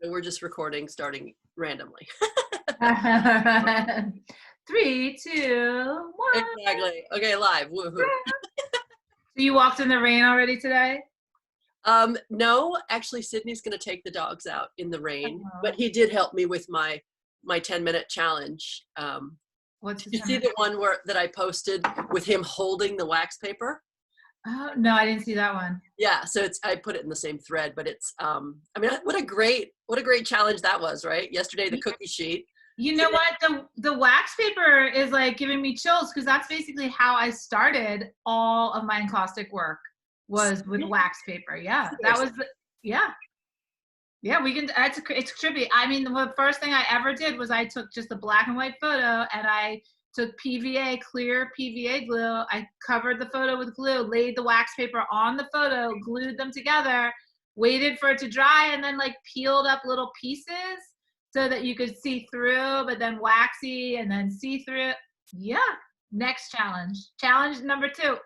So we're just recording starting randomly. 3, 2, 1. Exactly. Okay, live. Woohoo. So you walked in the rain already today? No, actually Sydney's going to take the dogs out in the rain, but Oh. he did help me with my 10-minute challenge. What's Did you see the one that I posted with him holding the wax paper? Oh, no, I didn't see that one. Yeah, so I put it in the same thread, but it's I mean, what a great challenge that was, right? Yesterday the cookie sheet. You know what? The wax paper is like giving me chills because that's basically how I started all of my encaustic work was with wax paper. Yeah, that was yeah. We can. It's trippy. I mean, the first thing I ever did was I took just a black and white photo and I took PVA, clear PVA glue. I covered the photo with glue, laid the wax paper on the photo, glued them together, waited for it to dry, and then like peeled up little pieces so that you could see through, but then waxy and then see through. Yeah. Next challenge. Challenge number 2.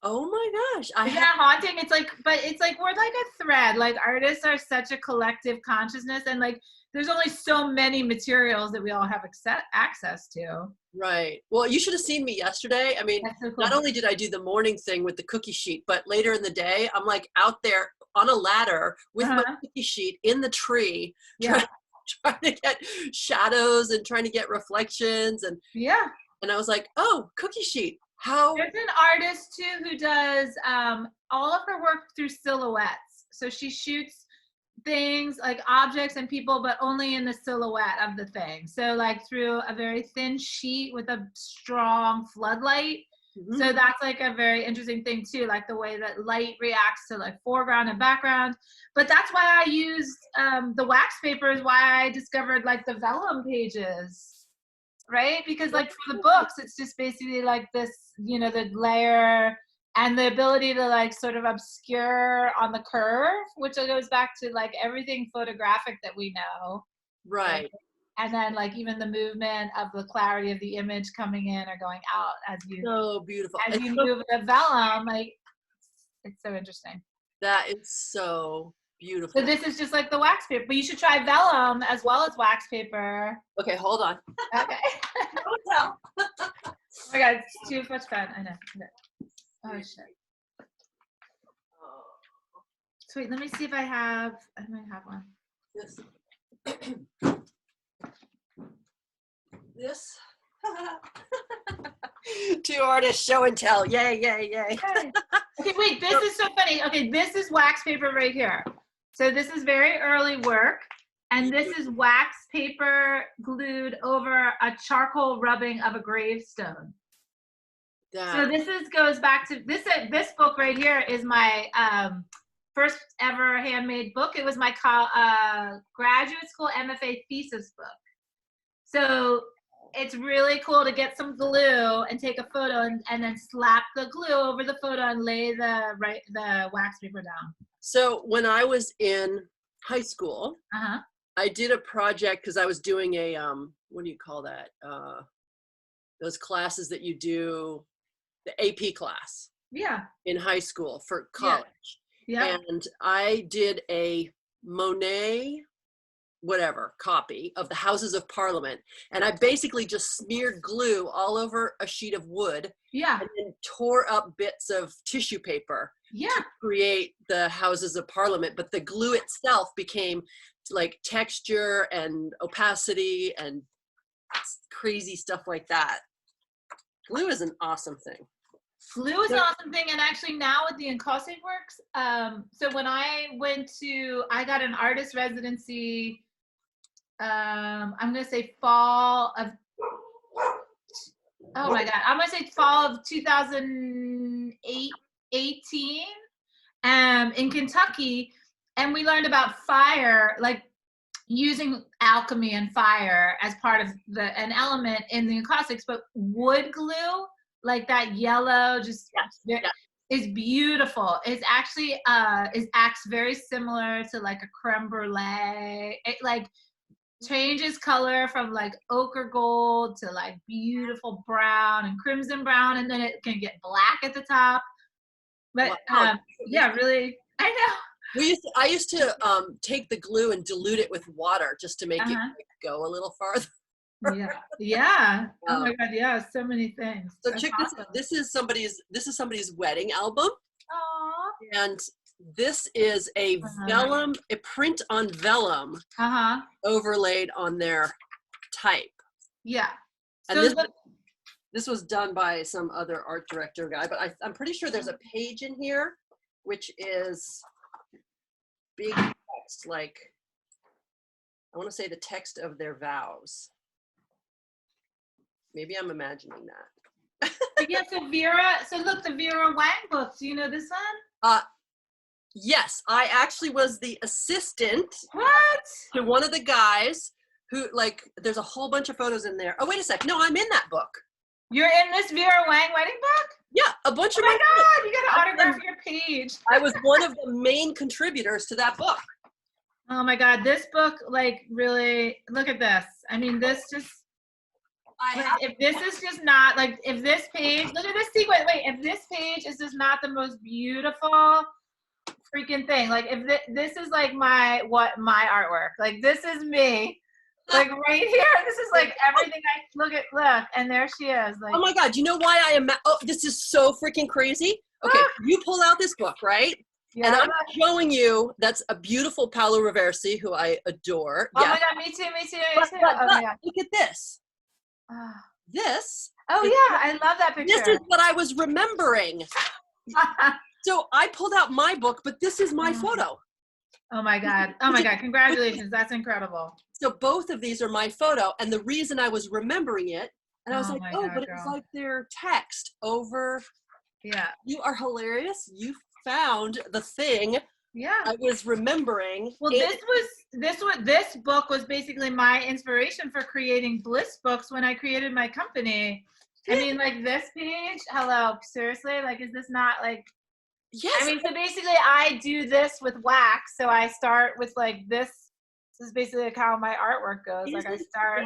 Oh my gosh. Isn't that haunting? It's like, but it's like we're like a thread. Like artists are such a collective consciousness, and like there's only so many materials that we all have access to. Right. Well, you should have seen me yesterday. I mean, So cool. Not only did I do the morning thing with the cookie sheet, but later in the day, I'm like out there on a ladder with my cookie sheet in the tree, trying to get shadows and trying to get reflections. And I was like, oh, cookie sheet. How? There's an artist too who does all of her work through silhouettes. So she shoots things like objects and people, but only in the silhouette of the thing. So like through a very thin sheet with a strong floodlight. Mm-hmm. So that's like a very interesting thing too, like the way that light reacts to like foreground and background. But that's why I used the wax paper is why I discovered like the vellum pages. Right? Because like for the books, it's just basically like this, you know, the layer and the ability to like sort of obscure on the curve, which goes back to like everything photographic that we know. Right. And then like even the movement of the clarity of the image coming in or going out as you beautiful. As you move the vellum, like it's so interesting. That is so beautiful. So this is just like the wax paper, but you should try vellum as well as wax paper. Okay, hold on. Okay. Don't tell. Oh my God, it's too much fun. I know. Oh shit. Sweet. Let me see if I might have one. This. 2 artists show and tell. Yay, yay, yay. Okay, wait. This is so funny. Okay, this is wax paper right here. So this is very early work, and this is wax paper glued over a charcoal rubbing of a gravestone. So this goes back to this book right here is my first ever handmade book. It was my graduate school MFA thesis book. So it's really cool to get some glue and take a photo and then slap the glue over the photo and lay the wax paper down. So when I was in high school, I did a project because I was doing a, what do you call that? Those classes that you do, the AP class. Yeah. In high school for college. Yeah. And I did a Monet, whatever, copy of the Houses of Parliament. And I basically just smeared glue all over a sheet of wood. Yeah. And then tore up bits of tissue paper. Yeah. To create the Houses of Parliament, but the glue itself became like texture and opacity and crazy stuff like that. Glue is an awesome thing. Glue is an awesome thing, and actually now with the encaustic works, so when I got an artist residency, I'm gonna say fall of, oh my God, I'm gonna say fall of 2018, in Kentucky, and we learned about fire, like using alchemy and fire as part of an element in the encaustics, but wood glue, like that yellow, just is beautiful. It's actually acts very similar to like a creme brulee. It like changes color from like ochre gold to like beautiful brown and crimson brown, and then it can get black at the top. But yeah, really, I know. I used to take the glue and dilute it with water just to make it go a little farther. Yeah. Oh my God. Yeah. So many things. So check this out. This is somebody's wedding album. Aww. And this is a vellum, a print on vellum overlaid on their type. Yeah. And so this was done by some other art director guy, but I'm pretty sure there's a page in here, which is big text, like, I want to say the text of their vows. Maybe I'm imagining that. Yeah, so look, the Vera Wang book. Do you know this one? Yes, I actually was the assistant to one of the guys who, like, there's a whole bunch of photos in there. Oh, wait a sec. No, I'm in that book. You're in this Vera Wang wedding book? Yeah, a bunch of my God, you got to autograph your page. I was one of the main contributors to that book. Oh my God, this book, like, really, look at this. I mean, this just, if this is just not, like, if this page, look at this sequence. Wait, if this page is just not the most beautiful freaking thing, like, if this is like my artwork, like, this is me. Like right here, this is like everything look, and there she is. Like, oh my God, you know why I am, this is so freaking crazy. Okay, you pull out this book, right? Yeah. And I'm showing you, that's a beautiful Paolo Roversi, who I adore. Oh my God, me too. Look at this. This. Oh yeah, I love that picture. This is what I was remembering. So I pulled out my book, but this is my photo. Oh my God. Oh my God. Congratulations. That's incredible. So both of these are my photo. And the reason I was remembering it, and I was like, oh, but it's like their text over. Yeah. You are hilarious. You found the thing. Yeah. I was remembering. Well, this book was basically my inspiration for creating Bliss Books when I created my company. I mean, like this page, hello, seriously, like, is this not like, yes. I mean, so basically I do this with wax. So I start with like this. This is basically like how my artwork goes. Like I start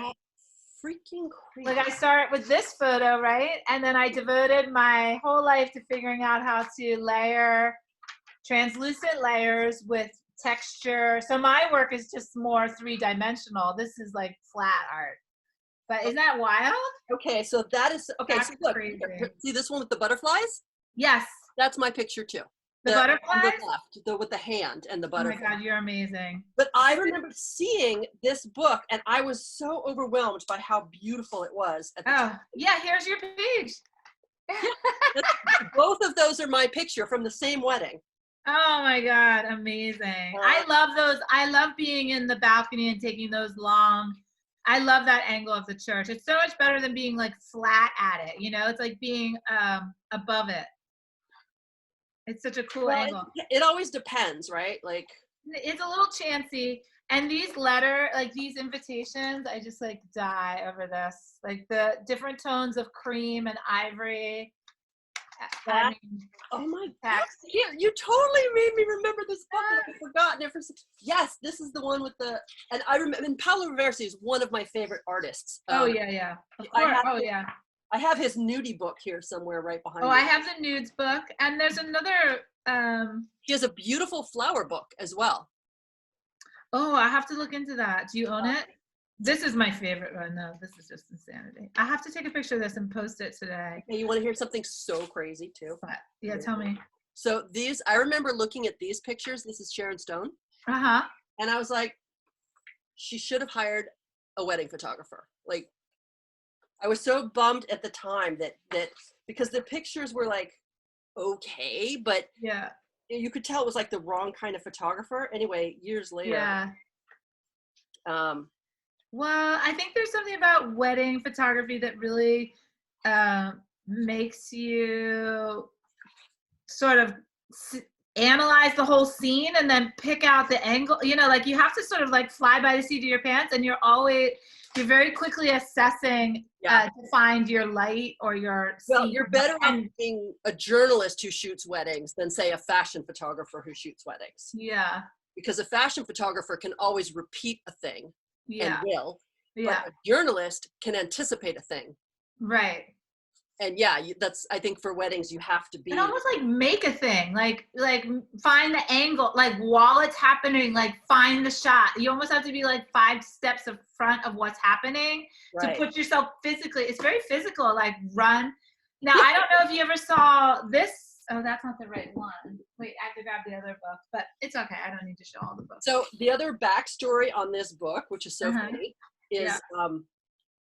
freaking crazy. Like I start with this photo, right? And then I devoted my whole life to figuring out how to layer translucent layers with texture. So my work is just more three-dimensional. This is like flat art. But isn't that wild? Okay, so that is, okay, that's so look, crazy. See this one with the butterflies? Yes. That's my picture too. The butterflies? The left, with the hand and the butterfly. Oh my God, you're amazing. But I remember seeing this book and I was so overwhelmed by how beautiful it was. At the time. Yeah, here's your page. Both of those are my picture from the same wedding. Oh my God, amazing. I love those. I love being in the balcony and taking those long. I love that angle of the church. It's so much better than being like flat at it. You know, it's like being above it. It's such a cool angle. It always depends, right? Like it's a little chancy. And these these invitations, I just like die over this. Like the different tones of cream and ivory. Oh my God! You totally made me remember this book. I've forgotten it for. Yes, this is the one with the. And I remember. And Paolo Roversi is one of my favorite artists. Of course. I have his nudie book here somewhere right behind me. I have the nudes book, and there's another. He has a beautiful flower book as well. Oh, I have to look into that. Do you own it? This is my favorite one. No, this is just insanity. I have to take a picture of this and post it today. Hey, you want to hear something so crazy too? What? Yeah, tell me. So I remember looking at these pictures. This is Sharon Stone. And I was like, she should have hired a wedding photographer. Like, I was so bummed at the time that because the pictures were like, okay, but yeah, you could tell it was like the wrong kind of photographer. Anyway, years later. Yeah. Well, I think there's something about wedding photography that really makes you sort of analyze the whole scene and then pick out the angle. You know, like you have to sort of like fly by the seat of your pants, and you're very quickly assessing to find your light or your scene. Well, you're better off being a journalist who shoots weddings than say a fashion photographer who shoots weddings. Yeah. Because a fashion photographer can always repeat a thing. Yeah. And will. Yeah. But a journalist can anticipate a thing. Right. And yeah, that's, I think for weddings, you have to be. And almost like make a thing, like find the angle, like while it's happening, like find the shot. You almost have to be like 5 steps in front of what's happening to put yourself physically. It's very physical, like run. Now, I don't know if you ever saw this. Oh, that's not the right one. Wait, I have to grab the other book, but it's okay. I don't need to show all the books. So the other backstory on this book, which is so funny, is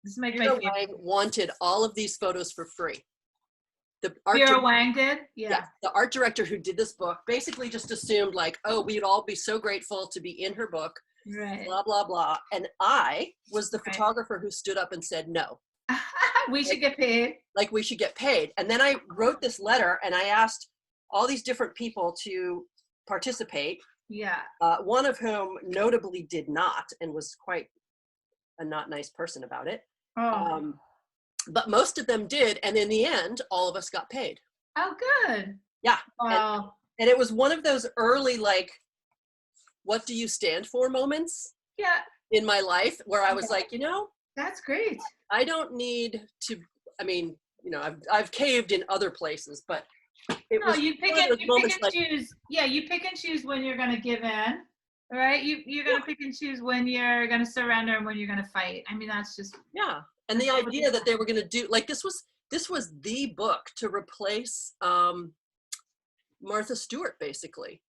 this is my Vera Wang wanted all of these photos for free. The Vera Wang did? Yeah. The art director who did this book basically just assumed like, oh, we'd all be so grateful to be in her book, blah, blah, blah. And I was the photographer who stood up and said, no. We should get paid. Like we should get paid. And then I wrote this letter and I asked all these different people to participate. Yeah. One of whom notably did not and was quite a not nice person about it. Oh. But most of them did, and in the end, all of us got paid. Oh, good. Yeah. Wow. And it was one of those early, like, what do you stand for moments? Yeah. In my life where I was like, you know, that's great. I don't need to, I mean, you know, I've caved in other places, but it was you pick and choose. Yeah, you pick and choose when you're going to give in, right? You're going to pick and choose when you're going to surrender and when you're going to fight. I mean, that's just. Yeah. And the idea that they were going to do, like, this was the book to replace Martha Stewart, basically.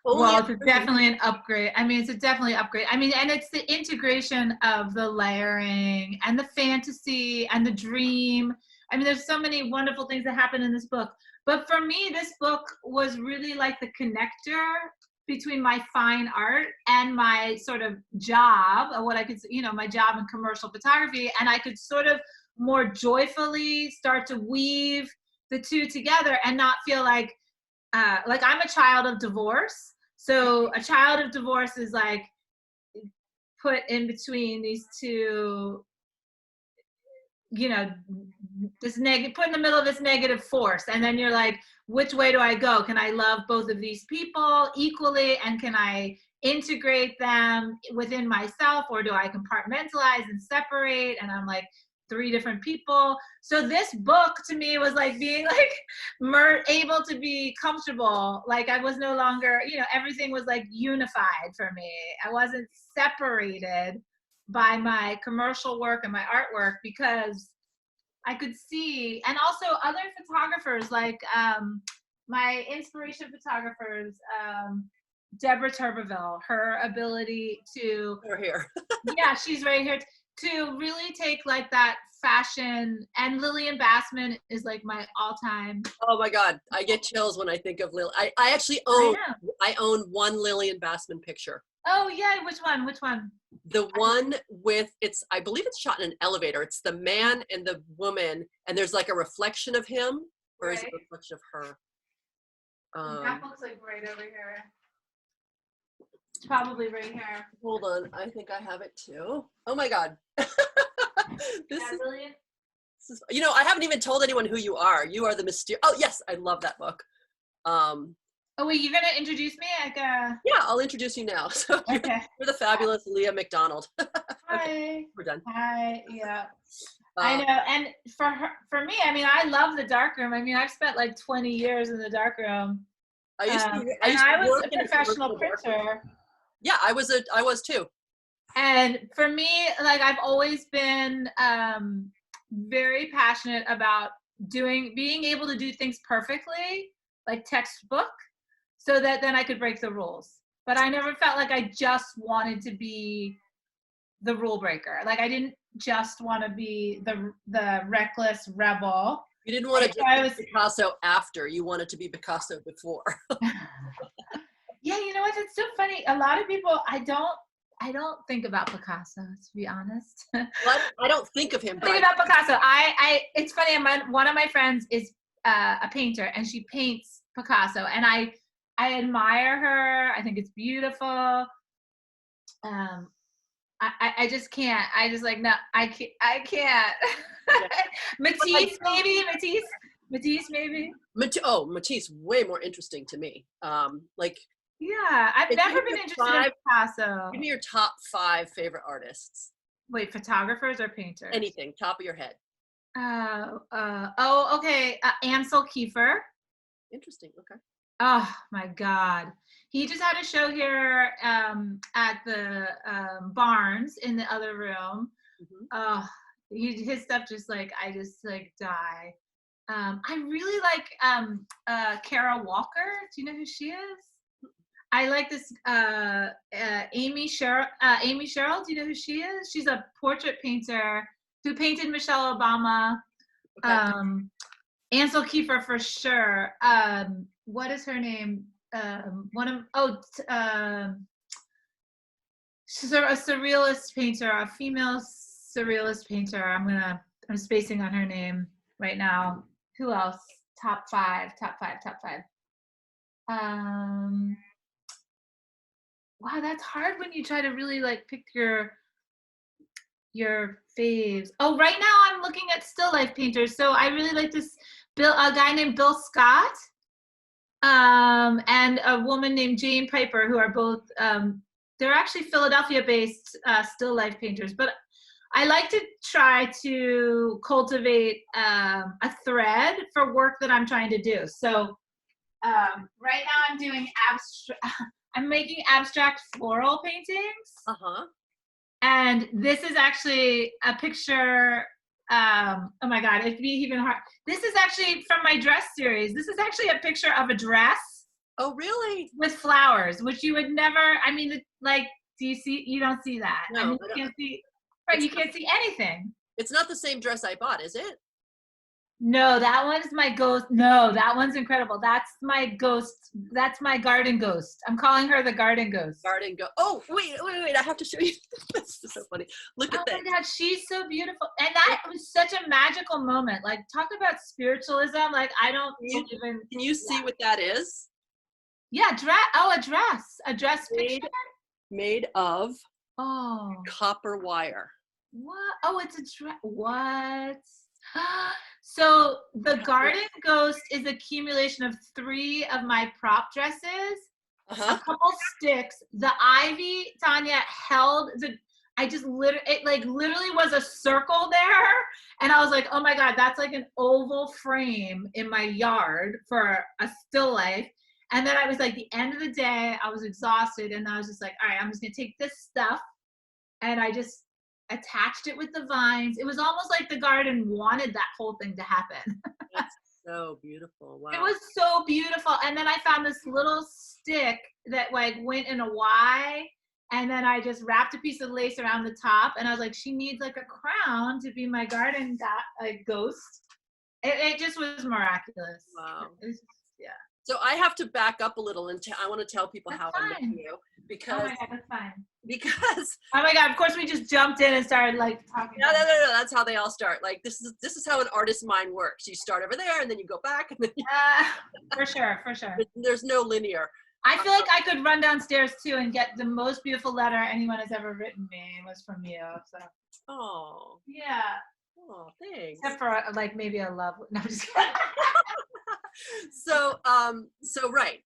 Well, it's definitely an upgrade. I mean, it's a definitely upgrade. I mean, and it's the integration of the layering and the fantasy and the dream. I mean, there's so many wonderful things that happen in this book. But for me, this book was really like the connector between my fine art and my sort of job, or what I could, you know, my job in commercial photography. And I could sort of more joyfully start to weave the two together and not feel like I'm a child of divorce. So a child of divorce is like put in between these two, you know, put in the middle of this negative force. And then you're like, which way do I go? Can I love both of these people equally? And can I integrate them within myself? Or do I compartmentalize and separate? And I'm like 3 different people. So this book to me was like being like able to be comfortable. Like I was no longer, you know, everything was like unified for me. I wasn't separated by my commercial work and my artwork because I could see, and also other photographers like my inspiration photographers, Deborah Turbeville, her ability to, here. yeah, she's right here, to really take like that fashion, and Lillian Bassman is like my all-time. Oh my God, I get chills when I think of Lil. I actually own, I own one Lillian Bassman picture. Oh yeah, which one? Which one? The one with, I believe it's shot in an elevator. It's the man and the woman, and there's like a reflection of him, or is it a reflection of her? That looks like right over here. It's probably right here. Hold on, I think I have it too. Oh my God. This is, you know, I haven't even told anyone who you are. You are the mysterious. Oh yes, I love that book. Oh wait, you're gonna introduce me? Yeah, I'll introduce you now. So you're the fabulous Leah MacDonald. Hi. Okay, we're done. Hi. Yeah. I know, and for me, I mean, I love the darkroom. I mean, I've spent like 20 years in the darkroom. I was a professional printer. Yeah, I was too. And for me, like I've always been very passionate about being able to do things perfectly, like textbook, so that then I could break the rules. But I never felt like I just wanted to be the rule breaker. Like I didn't just want to be the reckless rebel. You didn't want to be Picasso after. You wanted to be Picasso before. Yeah, you know what? It's so funny. A lot of people, I don't think about Picasso, to be honest. Well, I don't think of him. Think about Picasso. It's funny. One of my friends is a painter, and she paints Picasso, and I admire her. I think it's beautiful. I just can't. I just like, no, I can't. Yeah. Matisse, maybe. Matisse, maybe. Matisse, way more interesting to me. Yeah, I've never been interested in Picasso. Give me your top 5 favorite artists. Wait, photographers or painters? Anything, top of your head. Okay. Ansel Kiefer. Interesting. Okay. Oh my God. He just had a show here at the Barnes in the other room. Mm-hmm. Oh, his stuff just like, I just like die. I really like Kara Walker. Do you know who she is? I like this Amy Sherrill. Amy Sherrill, do you know who she is? She's a portrait painter who painted Michelle Obama. Okay. Ansel Kiefer for sure. What is her name? She's a surrealist painter, a female surrealist painter. I'm spacing on her name right now. Who else? Top five. Wow, that's hard when you try to really like pick your faves. Oh, right now I'm looking at still life painters. So I really like this a guy named Bill Scott, and a woman named Jane Piper, who are both they're actually Philadelphia-based still life painters. But I like to try to cultivate a thread for work that I'm trying to do. So right now I'm doing I'm making abstract floral paintings. Uh-huh. And this is actually a picture. Oh my God, it'd be even hard. This is actually from my dress series. This is actually a picture of a dress. Oh, really? With flowers, which you would never, I mean, like, do you see, you don't see that. No, I mean, you can't see, right, you can't see anything. It's not the same dress I bought, is it? No, that one's my ghost. No, that one's incredible. That's my ghost. That's my garden ghost. I'm calling her the garden ghost. Garden go. Oh, wait. I have to show you. This is so funny. Look at that. Oh my God, she's so beautiful. And that was such a magical moment. Like, talk about spiritualism. Like, I don't even. Can you see what that is? Yeah, a dress. A dress picture? Made of oh copper wire. What? Oh, it's a dress. What? So the garden ghost is accumulation of 3 of my prop dresses, a couple sticks. The ivy, Tanya held it like literally was a circle there. And I was like, oh my God, that's like an oval frame in my yard for a still life. And then I was like, the end of the day, I was exhausted. And I was just like, all right, I'm just going to take this stuff. And I just attached it with the vines. It was almost like the garden wanted that whole thing to happen. That's so beautiful. Wow. It was so beautiful. And then I found this little stick that like went in a Y. And then I just wrapped a piece of lace around the top. And I was like, she needs like a crown to be my garden ghost. It just was miraculous. Wow. Yeah. So I have to back up a little and I want to tell people that's how fine. I met you because. Oh my God, that's fine. Because. Oh my God! Of course, we just jumped in and started like talking. No. That's how they all start. Like this is how an artist's mind works. You start over there and then you go back and then. For sure. There's no linear. I feel like I could run downstairs too and get the most beautiful letter anyone has ever written me. It was from you. So. Oh. Yeah. Oh, thanks. Except for like maybe a love. No, I'm just kidding. So right.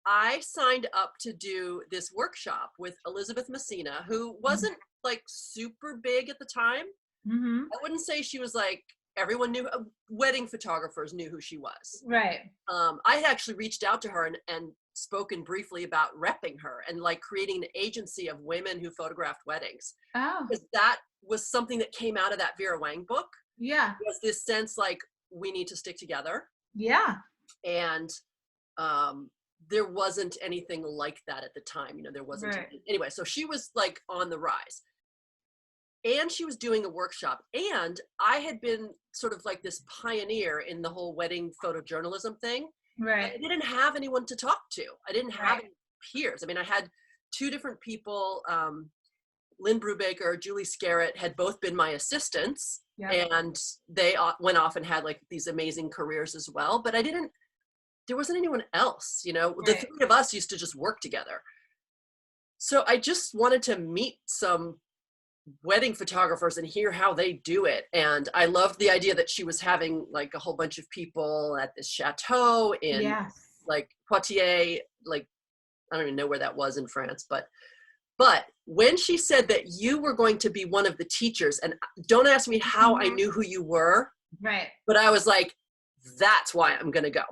I signed up to do this workshop with Elizabeth Messina, who wasn't like super big at the time. Mm-hmm. I wouldn't say she was like everyone knew. Wedding photographers knew who she was. Right. I had actually reached out to her and spoken briefly about repping her and like creating an agency of women who photographed weddings. Oh. Because that was something that came out of that Vera Wang book. Yeah. It was this sense like we need to stick together. Yeah. And there wasn't anything like that at the time. You know, there wasn't. Right. Anyway, so she was like on the rise. And she was doing a workshop. And I had been sort of like this pioneer in the whole wedding photojournalism thing. Right. I didn't have anyone to talk to. I didn't have any peers. I mean, I had 2 different people. Lynn Brubaker, Julie Scarrett had both been my assistants. Yep. And they went off and had like these amazing careers as well. But there wasn't anyone else, you know. Right. The 3 of us used to just work together. So I just wanted to meet some wedding photographers and hear how they do it. And I loved the idea that she was having like a whole bunch of people at this chateau in like Poitiers, like I don't even know where that was in France, but But when she said that you were going to be one of the teachers, and don't ask me how I knew who you were, right? But I was like, that's why I'm going to go.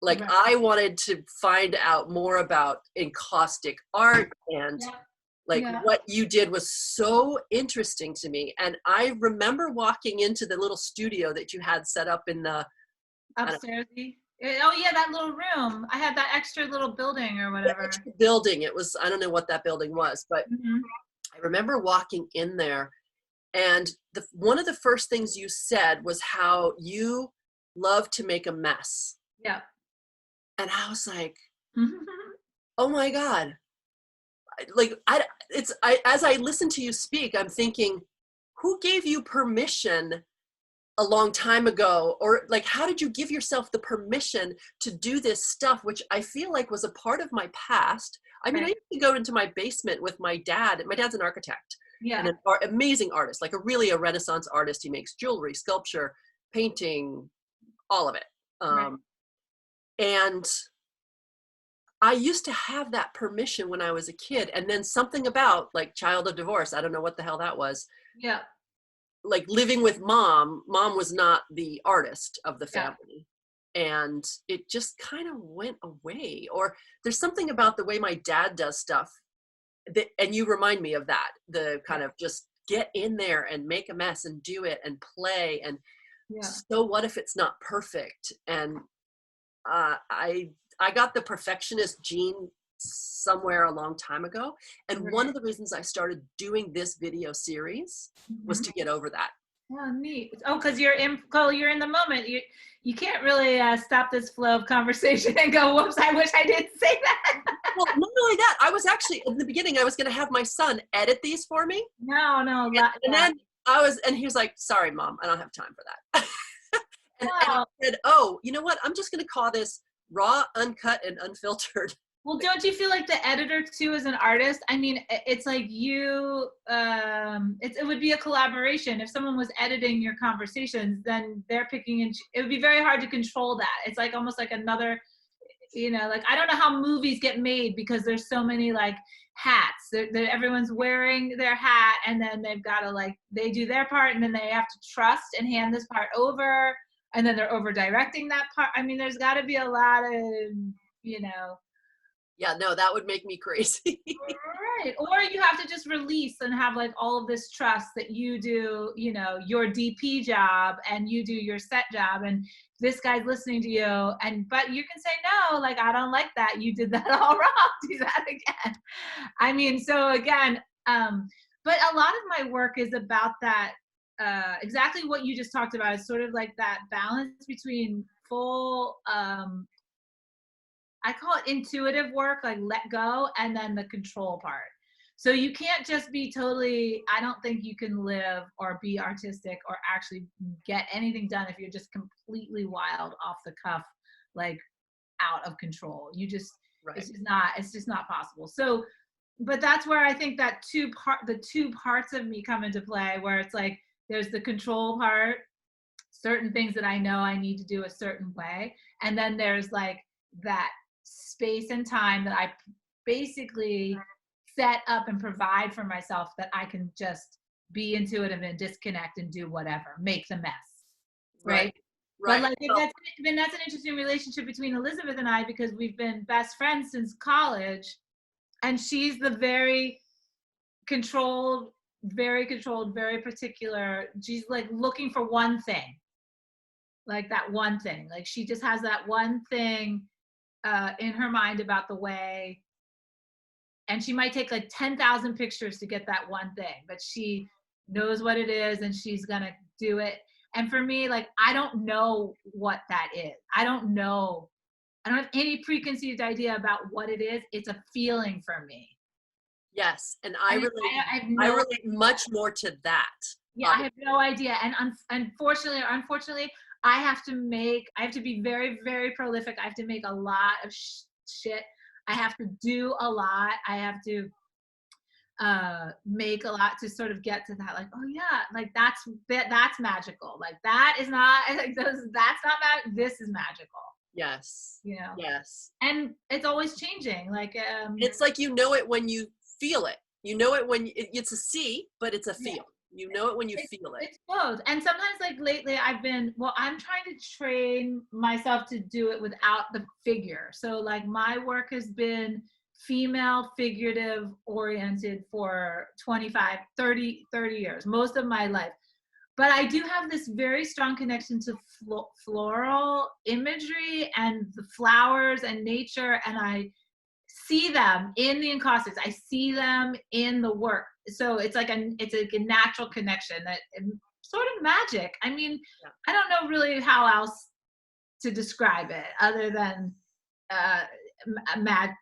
Like, Right. I wanted to find out more about encaustic art, and like what you did was so interesting to me. And I remember walking into the little studio that you had set up in the upstairs. Oh yeah, that little room. I had that extra little building or whatever. Building. It was, I don't know what that building was, but I remember walking in there, and one of the first things you said was how you love to make a mess. Yeah. And I was like, oh my God. Like, as I listen to you speak, I'm thinking, who gave you permission a long time ago? Or like, how did you give yourself the permission to do this stuff, which I feel like was a part of my past? I mean, I used to go into my basement with my dad. My dad's an architect and an amazing artist, like a Renaissance artist. He makes jewelry, sculpture, painting, all of it. And I used to have that permission when I was a kid. And then something about like child of divorce, I don't know what the hell that was. Yeah. Like living with mom was not the artist of the family. And it just kind of went away. Or there's something about the way my dad does stuff that, and you remind me of that, the kind of just get in there and make a mess and do it and play. And so what if it's not perfect? And I got the perfectionist gene somewhere a long time ago. And one of the reasons I started doing this video series was to get over that. Oh, neat. Oh, because you're in the moment. You can't really stop this flow of conversation and go, whoops, I wish I didn't say that. Well, not only that, I was actually, in the beginning, I was going to have my son edit these for me. No. And then and he was like, sorry, Mom, I don't have time for that. and I said, oh, you know what? I'm just going to call this raw, uncut, and unfiltered. Well, don't you feel like the editor too as an artist? I mean, it's like you, it would be a collaboration. If someone was editing your conversations, then they're picking and it would be very hard to control that. It's like almost like another, like, I don't know how movies get made because there's so many like hats. Everyone's wearing their hat and then they've got to like, they do their part and then they have to trust and hand this part over and then they're over directing that part. I mean, there's got to be a lot of, Yeah, no, that would make me crazy. Right. Or you have to just release and have like all of this trust that you do, your DP job and you do your set job and this guy's listening to you. But you can say, no, like, I don't like that. You did that all wrong. Do that again. I mean, so again, but a lot of my work is about that, exactly what you just talked about is sort of like that balance between full, I call it intuitive work, like let go, and then the control part. So you can't just be totally, I don't think you can live or be artistic or actually get anything done if you're just completely wild off the cuff, like out of control. You just, it's just not possible. So, but that's where I think that the two parts of me come into play where it's like, there's the control part, certain things that I know I need to do a certain way. And then there's like that space and time that I basically set up and provide for myself that I can just be intuitive and disconnect and do whatever, make the mess. Right. But like that's an interesting relationship between Elizabeth and I because we've been best friends since college and she's the very controlled, very particular. She's like looking for one thing. Like that one thing. Like she just has that one thing in her mind about the way, and she might take like 10,000 pictures to get that one thing, but she knows what it is and she's gonna do it. And for me, like, I don't know what that is. I don't have any preconceived idea about what it is. It's a feeling for me. Yes, and I relate much more to that. Yeah, I have no idea. And unfortunately, I have to be very, very prolific. I have to make a lot of shit. I have to do a lot. I have to make a lot to sort of get to that. Like, oh yeah, like that's magical. Like that is not, like that's not magic. This is magical. Yes. Yes. Yes. And it's always changing. Like, it's like, it when you feel it. You know it when it's a see, but it's a feel. Yeah. You know it when you feel it. It's both. And sometimes, like lately, I'm trying to train myself to do it without the figure. So like my work has been female figurative oriented for 25, 30 years, most of my life. But I do have this very strong connection to floral imagery and the flowers and nature. And I see them in the encaustics. I see them in the work. So it's like a natural connection that sort of magic. I mean, yeah. I don't know really how else to describe it other than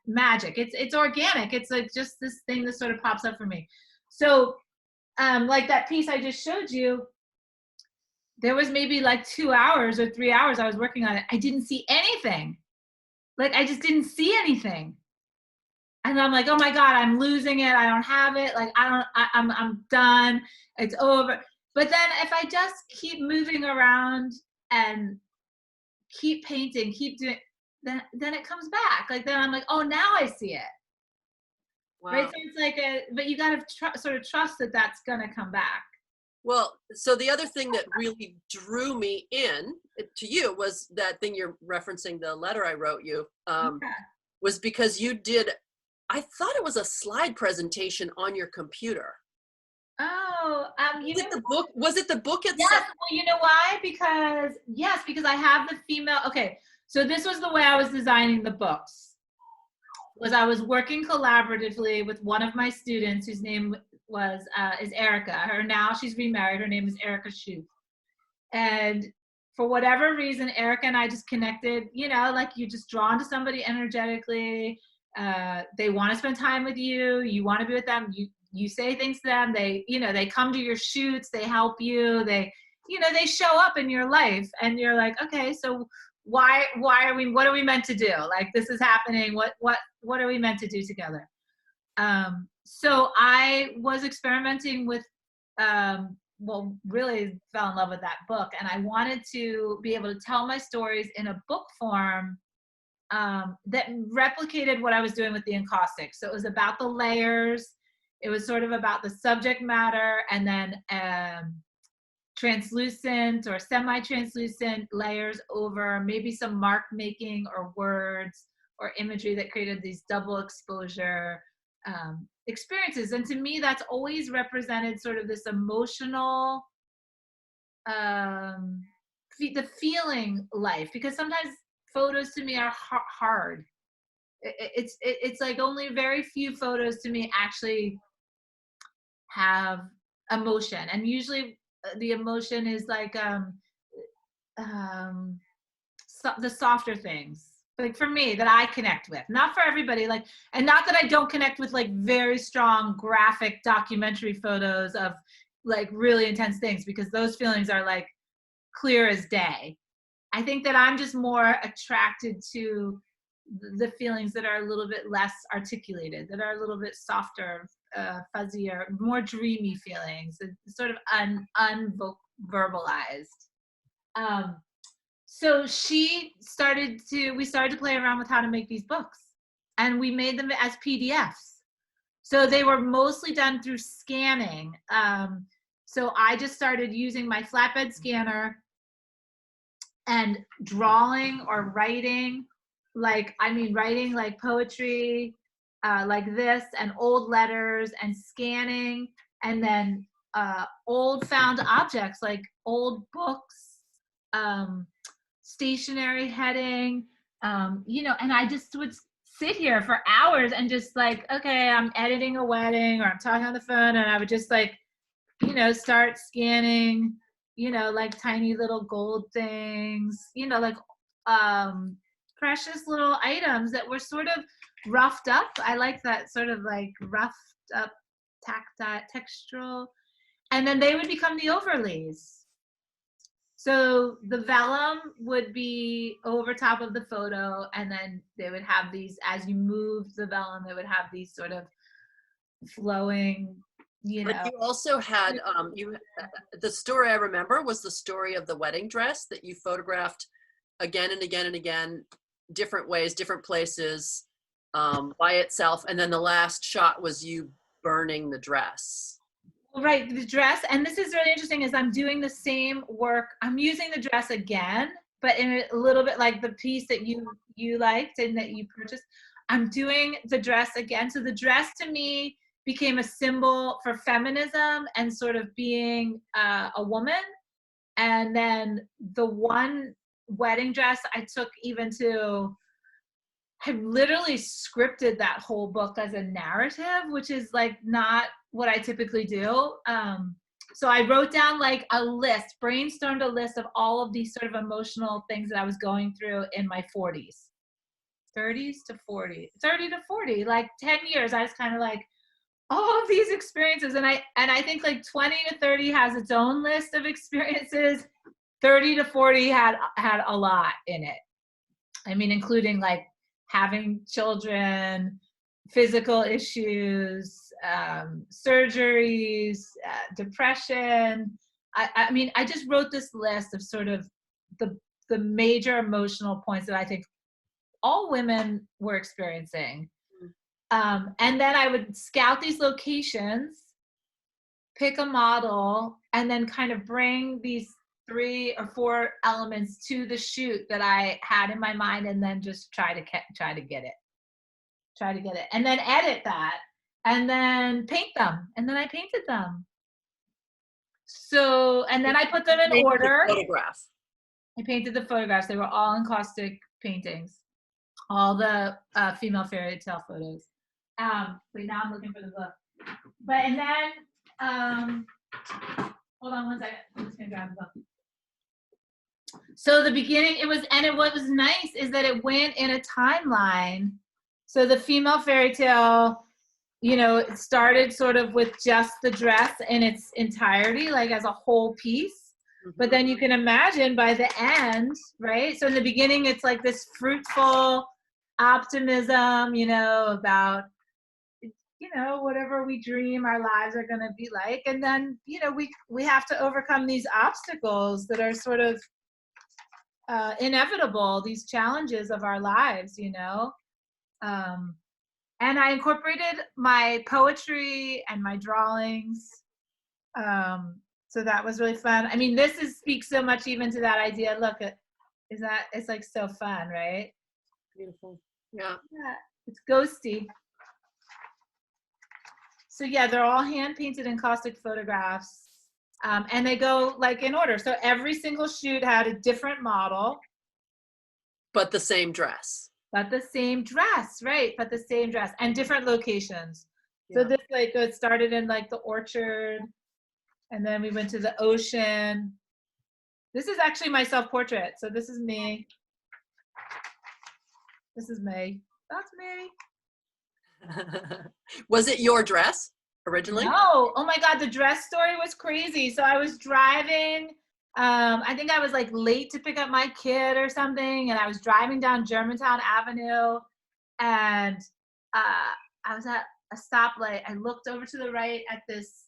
magic. It's organic. It's like just this thing that sort of pops up for me. So like that piece I just showed you, there was maybe like 2 hours or 3 hours I was working on it. I didn't see anything. Like I just didn't see anything. And I'm like, oh my God, I'm losing it. I don't have it. Like I'm done. It's over. But then if I just keep moving around and keep painting, keep doing, then it comes back. Like then I'm like, oh, now I see it. Wow. Right. So it's like but you got to sort of trust that that's going to come back. Well, so the other thing that really drew me in to you was that thing you're referencing, the letter I wrote you, was because you did, I thought it was a slide presentation on your computer. Oh, Was it the book itself? Yes, well, you know why? Because I have the female, okay, so this was the way I was designing the books. I was working collaboratively with one of my students whose name is Erica. Now she's remarried. Her name is Erica Shu. And for whatever reason, Erica and I just connected, like you're just drawn to somebody energetically. They want to spend time with you. You want to be with them. You say things to them. They come to your shoots. They help you. They show up in your life and you're like, okay, so what are we meant to do? Like this is happening. What are we meant to do together? So I was experimenting with, really fell in love with that book. And I wanted to be able to tell my stories in a book form that replicated what I was doing with the encaustics. So it was about the layers. It was sort of about the subject matter and then translucent or semi-translucent layers over maybe some mark making or words or imagery that created these double exposure experiences. And to me, that's always represented sort of this emotional, the feeling life, because sometimes photos to me are hard. It's like only very few photos to me actually have emotion, and usually the emotion is like the softer things, like for me, that I connect with. Not for everybody, like, and not that I don't connect with like very strong graphic documentary photos of like really intense things, because those feelings are like clear as day. I think that I'm just more attracted to the feelings that are a little bit less articulated, that are a little bit softer, fuzzier, more dreamy feelings, sort of unverbalized. So we started to play around with how to make these books, and we made them as PDFs. So they were mostly done through scanning. So I just started using my flatbed scanner and drawing or writing, writing like poetry, like this, and old letters, and scanning, and then old found objects like old books, stationery heading, and I just would sit here for hours and just like, okay, I'm editing a wedding or I'm talking on the phone, and I would just like, start scanning, like tiny little gold things, like precious little items that were sort of roughed up. I like that sort of like roughed up, tactile, textural. And then they would become the overlays. So the vellum would be over top of the photo, and then they would have these, as you moved the vellum, they would have these sort of flowing, But you also had, the story I remember was the story of the wedding dress that you photographed again and again and again, different ways, different places, by itself. And then the last shot was you burning the dress. Right, the dress, and this is really interesting, is I'm doing the same work. I'm using the dress again, but in a little bit like the piece that you liked and that you purchased. I'm doing the dress again. So the dress to me became a symbol for feminism and sort of being a woman. And then the one wedding dress I took even to, I literally scripted that whole book as a narrative, which is like not what I typically do. So I wrote down like a list, brainstormed a list of all of these sort of emotional things that I was going through in my 40s, 30s to 40, 30 to 40, like 10 years. I was kind of like, all of these experiences. And I think like 20 to 30 has its own list of experiences. 30 to 40 had a lot in it. I mean, including like having children, physical issues, surgeries, depression. I mean, I just wrote this list of sort of the major emotional points that I think all women were experiencing. And then I would scout these locations, pick a model, and then kind of bring these 3 or 4 elements to the shoot that I had in my mind, and then just try to get it, and then edit that, and then paint them, and then I painted them. So, and then I put them in order. Photograph. I painted the photographs. They were all encaustic paintings, all the female fairy tale photos. Wait, now I'm looking for the book. But, and then, hold on one second. I'm just gonna grab the book. So the beginning, what was nice is that it went in a timeline. So the female fairy tale, it started sort of with just the dress in its entirety, like as a whole piece. Mm-hmm. But then you can imagine by the end, right? So in the beginning, it's like this fruitful optimism, about, whatever we dream our lives are going to be like. And then, we have to overcome these obstacles that are sort of inevitable, these challenges of our lives, and I incorporated my poetry and my drawings. So that was really fun. I mean, speaks so much even to that idea. Look, it's like so fun, right? Beautiful. Yeah. Yeah, it's ghosty. So yeah, they're all hand painted encaustic photographs. And they go like in order. So every single shoot had a different model. But the same dress. Right. But the same dress and different locations. Yeah. So this it started in like the orchard, and then we went to the ocean. This is actually my self-portrait. So this is me. This is me. That's me. Was it your dress originally? No. Oh my God, the dress story was crazy. So I was driving. I think I was like late to pick up my kid or something, and I was driving down Germantown Avenue, and I was at a stoplight. I looked over to the right at this.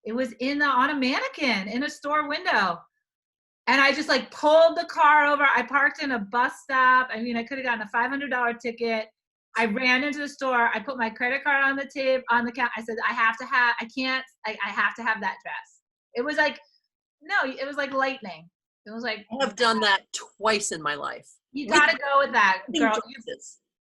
It was on a mannequin in a store window, and I just like pulled the car over. I parked in a bus stop. I mean, I could have gotten a $500 ticket. I ran into the store. I put my credit card on the counter. I said, I have to have that dress. It was like, no, it was like lightning. It was like, I have done that twice in my life. You gotta go with that, girl.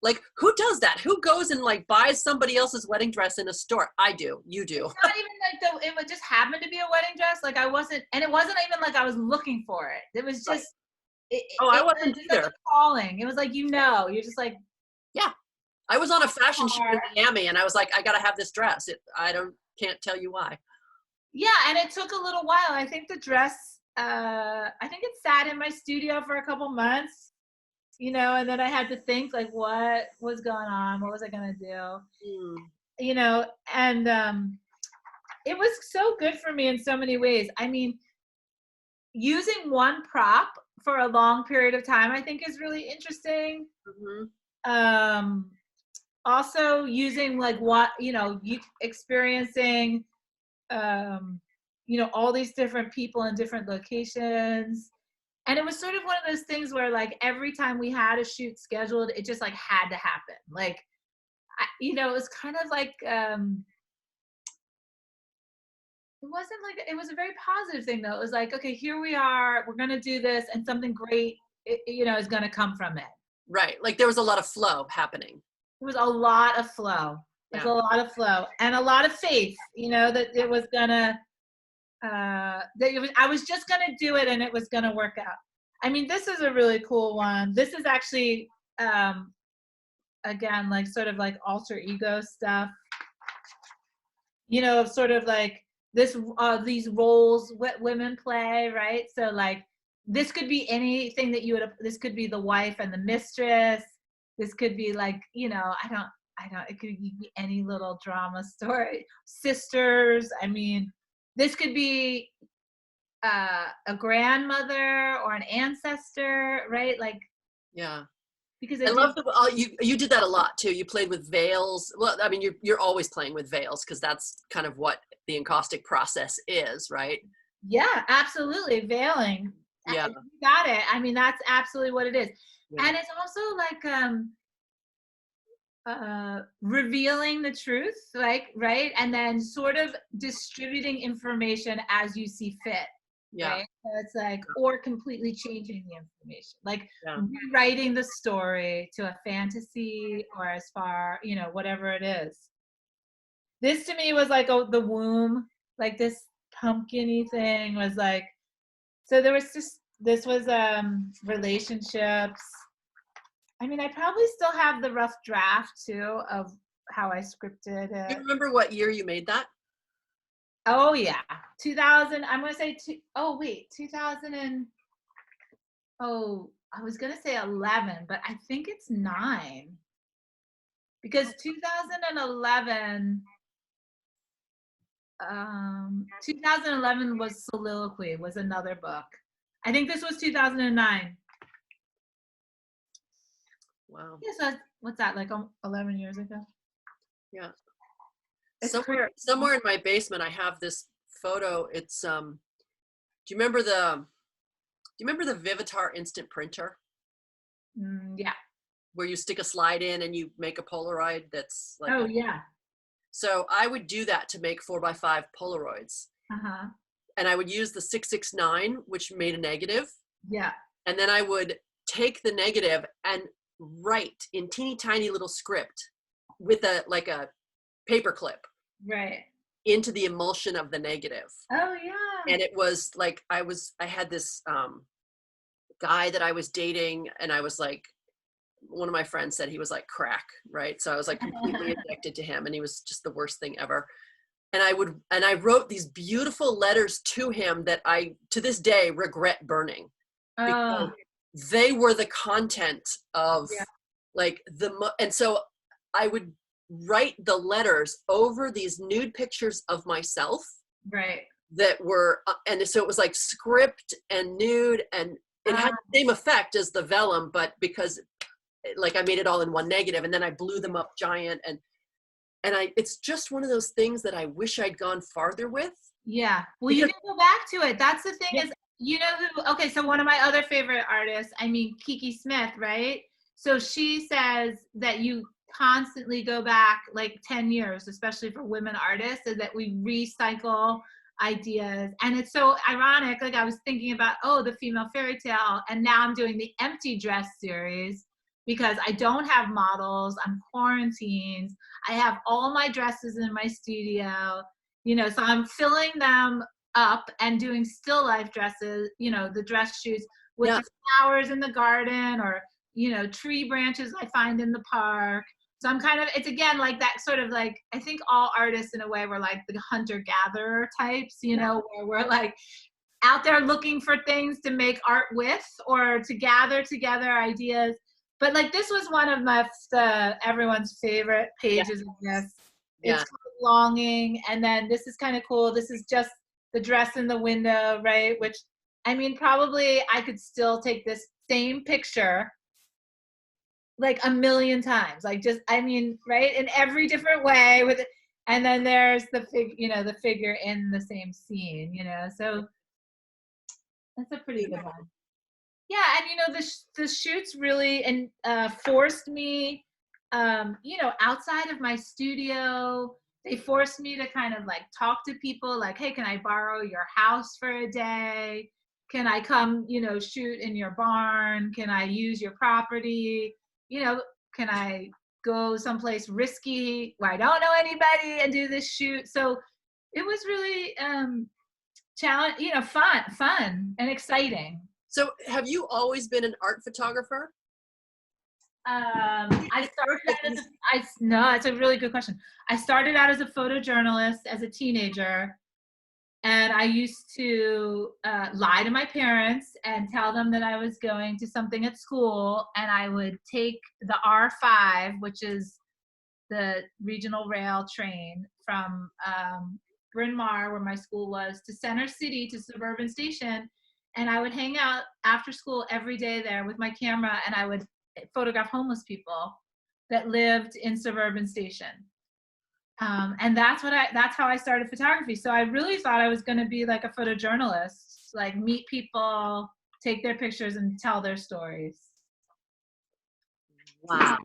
Like, who does that? Who goes and like buys somebody else's wedding dress in a store? I do. You do. It's not even like it would just happen to be a wedding dress. Like it wasn't even like I was looking for it. It was just. Right. I wasn't either. Like calling. It was like you're just like. Yeah, I was on a fashion shoot in Miami, and I was like, I gotta have this dress. Can't tell you why. Yeah, and it took a little while. I think the dress, I think it sat in my studio for a couple months, and then I had to think like, what was going on? What was I going to do? And it was so good for me in so many ways. I mean, using one prop for a long period of time, I think is really interesting. Mm-hmm. Also using like experiencing all these different people in different locations. And it was sort of one of those things where like every time we had a shoot scheduled, it just like had to happen. Like, it was kind of like It wasn't like, it was a very positive thing though. It was like, okay, here we are, we're going to do this, and something great, is going to come from it. Right. Like there was a lot of flow happening. There was a lot of flow. There's a lot of flow and a lot of faith, that it was gonna, I was just gonna do it and it was gonna work out. I mean, this is a really cool one. This is actually, again, like sort of like alter ego stuff, sort of like this, these roles women play, right? So like, this could be anything that this could be the wife and the mistress. This could be like, I don't, it could be any little drama story. Sisters. I mean, this could be a grandmother or an ancestor, right? Like, yeah. Because I love you did that a lot too. You played with veils. Well, I mean, you're always playing with veils because that's kind of what the encaustic process is, right? Yeah, absolutely. Veiling. Yeah. You got it. I mean, that's absolutely what it is. Yeah. And it's also like revealing the truth, like, right? And then sort of distributing information as you see fit. Yeah. Right? So it's like, or completely changing the information, like rewriting the story to a fantasy or as far, whatever it is. This to me was like the womb, like this pumpkin-y thing was like, so there was this was relationships. I mean, I probably still have the rough draft too of how I scripted it. Do you remember what year you made that? Oh yeah, 2000. I'm gonna say 2000 and I was gonna say 11, but I think it's 9 because 2011. 2011 was Soliloquy, was another book. I think this was 2009. Wow. Yeah, so what's that, like 11 years ago? Yeah. Somewhere in my basement, I have this photo. It's do you remember the Vivitar instant printer? Yeah. Where you stick a slide in and you make a Polaroid that's like. Oh yeah. So I would do that to make 4x5 Polaroids. And I would use the 669, which made a negative. Yeah. And then I would take the negative and write in teeny tiny little script with a paper clip. Right. Into the emulsion of the negative. Oh yeah. And it was like, I had this guy that I was dating, and I was like, one of my friends said he was like crack, right? So I was like completely addicted to him, and he was just the worst thing ever. And I wrote these beautiful letters to him that I, to this day, regret burning. Because they were the content of and so I would write the letters over these nude pictures of myself. Right. That were, and so it was like script and nude, and it had the same effect as the vellum, but because like I made it all in one negative, and then I blew them up giant, and it's just one of those things that I wish I'd gone farther with. Yeah. Well, you can go back to it. That's the thing is, okay, so one of my other favorite artists, Kiki Smith, right? So she says that you constantly go back like 10 years, especially for women artists, is that we recycle ideas. And it's so ironic. Like I was thinking about, the female fairy tale, and now I'm doing the empty dress series because I don't have models. I'm quarantined. I have all my dresses in my studio, so I'm filling them up and doing still life dresses, the dress shoots with the flowers in the garden or, tree branches I find in the park. So I'm kind of, it's again, like that sort of like, I think all artists in a way were like the hunter-gatherer types, where we're like out there looking for things to make art with or to gather together ideas. But like this was one of everyone's favorite pages of this. It's longing, and then this is kind of cool. This is just the dress in the window, right? Which, probably I could still take this same picture like a million times, like just, right, in every different way with it. And then there's the the figure in the same scene, so that's a pretty good one. Yeah. And the shoots really forced me, outside of my studio they forced me to kind of like talk to people like, hey, can I borrow your house for a day? Can I come, shoot in your barn? Can I use your property? Can I go someplace risky where I don't know anybody and do this shoot? So it was really fun and exciting. So have you always been an art photographer? I started no, it's a really good question. I started out as a photojournalist as a teenager, and I used to lie to my parents and tell them that I was going to something at school, and I would take the R5, which is the regional rail train from Bryn Mawr, where my school was, to Center City, to Suburban Station, and I would hang out after school every day there with my camera, and I would photograph homeless people that lived in Suburban Station. And that's how I started photography. So I really thought I was going to be like a photojournalist, like meet people, take their pictures and tell their stories. Wow.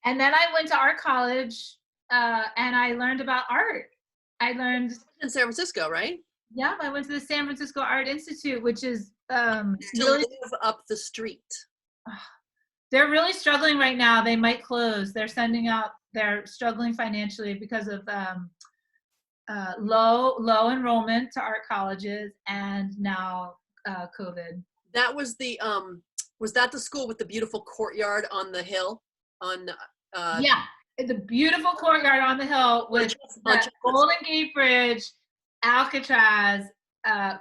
And then I went to art college and I learned about art. I learned in San Francisco, right? Yeah, I went to the San Francisco Art Institute, which is still really live up the street. They're really struggling right now. They might close. They're struggling financially because of low enrollment to art colleges and now COVID. That was that the school with the beautiful courtyard on the hill? Yeah, the beautiful courtyard on the hill with the Golden Gate Bridge, Alcatraz,